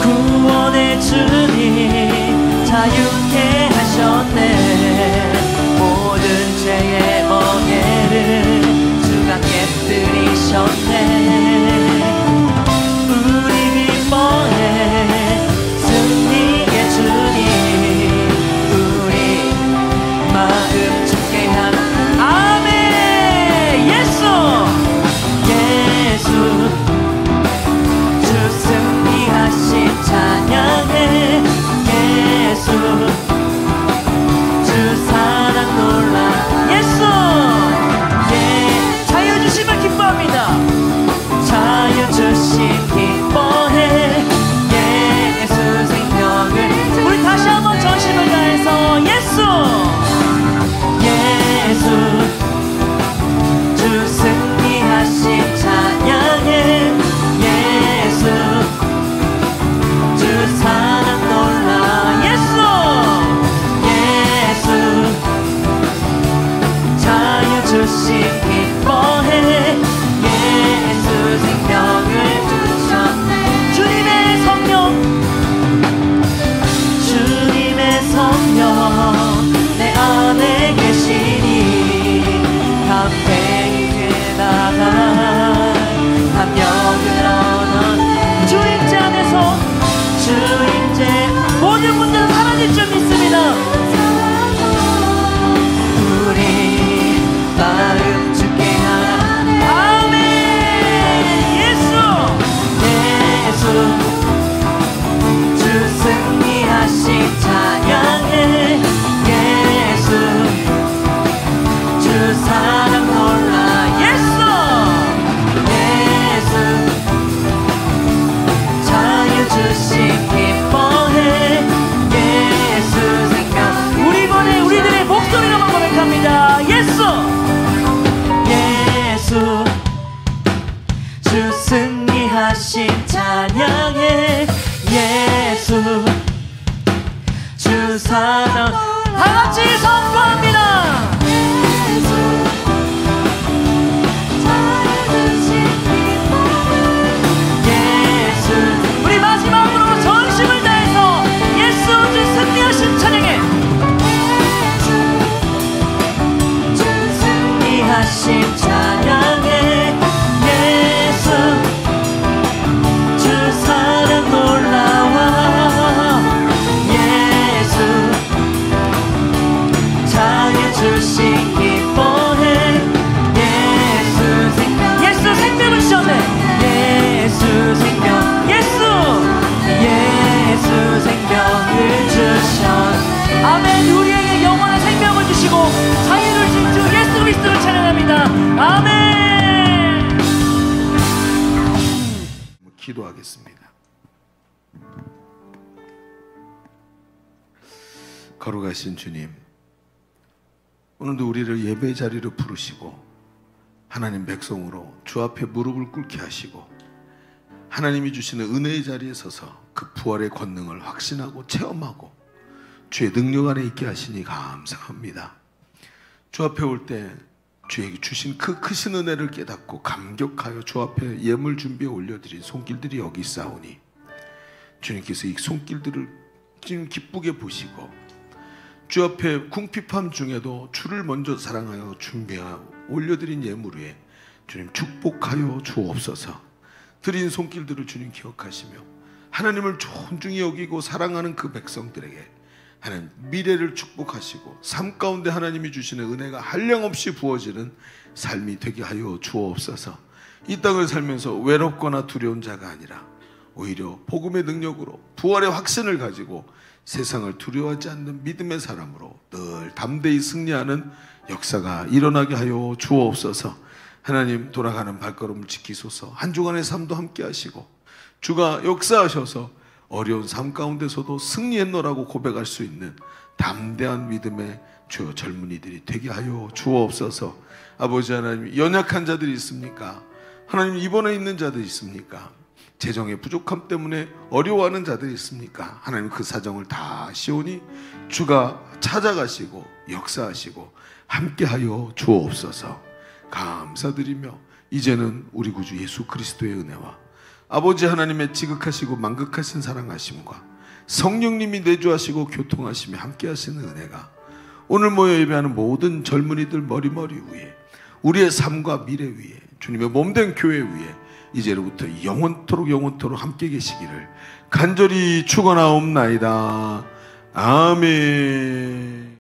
구원의 주님 자유케 하셨네. 모든 죄의 멍에를 주가 깨뜨리셨네. 우리 기뻐해. 승리의 주님 우리 마음 춥게 하는. 아멘. 예수 예수 주 승리하신 찬양해. 예수 주 사랑 놀라. 예수 예 자유 주심을 기뻐합니다. 자유 주심 기뻐해. 예수 생명을. 우리 다시 한번 전심을 다해서 예수 예수 주 승리하신 찬양해. 예수 주 사랑 놀라. 예수 예수 자유 주심 기뻐해. 예수 생명을 주셨네. 주님의 성령 주님의 성령 내 안에 계시니 담대히 나가 담력을 얻어. 주임재 안에서 주임재 모든 문제는 사라질 주신 찬양해 예수 주 사랑 놀라워 예수 자기 주신 기뻐해 예수 생명 예수 생명을 주셨네 예수 생명 예수 생명을 주셨네 아멘. 우리에게 영원한 생명을 주시고 자유를 주신 주 예수 그리스도를 찬양합니다. 아멘. 기도하겠습니다. 걸어가신 주님, 오늘도 우리를 예배 자리로 부르시고 하나님 백성으로 주 앞에 무릎을 꿇게 하시고 하나님이 주시는 은혜의 자리에 서서 그 부활의 권능을 확신하고 체험하고 주의 능력 안에 있게 하시니 감사합니다. 주 앞에 올 때 주에게 주신 그 크신 은혜를 깨닫고 감격하여 주 앞에 예물 준비해 올려드린 손길들이 여기 있사오니 주님께서 이 손길들을 지금 기쁘게 보시고 주 앞에 궁핍함 중에도 주를 먼저 사랑하여 준비하여 올려드린 예물 위에 주님 축복하여 주옵소서. 드린 손길들을 주님 기억하시며 하나님을 존중히 여기고 사랑하는 그 백성들에게 하나님 미래를 축복하시고 삶 가운데 하나님이 주시는 은혜가 한량없이 부어지는 삶이 되게 하여 주옵소서. 이 땅을 살면서 외롭거나 두려운 자가 아니라 오히려 복음의 능력으로 부활의 확신을 가지고 세상을 두려워하지 않는 믿음의 사람으로 늘 담대히 승리하는 역사가 일어나게 하여 주옵소서. 하나님 돌아가는 발걸음을 지키소서. 한 주간의 삶도 함께 하시고 주가 역사하셔서 어려운 삶 가운데서도 승리했노라고 고백할 수 있는 담대한 믿음의 주 젊은이들이 되게 하여 주옵소서. 아버지 하나님, 연약한 자들이 있습니까? 하나님, 입원해 있는 자들이 있습니까? 재정의 부족함 때문에 어려워하는 자들이 있습니까? 하나님, 그 사정을 다 시오니 주가 찾아가시고 역사하시고 함께하여 주옵소서. 감사드리며 이제는 우리 구주 예수 그리스도의 은혜와 아버지 하나님의 지극하시고 만극하신 사랑하심과 성령님이 내주하시고 교통하시며 함께하시는 은혜가 오늘 모여 예배하는 모든 젊은이들 머리머리 위에 우리의 삶과 미래 위에 주님의 몸된 교회 위에 이제로부터 영원토록 함께 계시기를 간절히 축원하옵나이다. 아멘.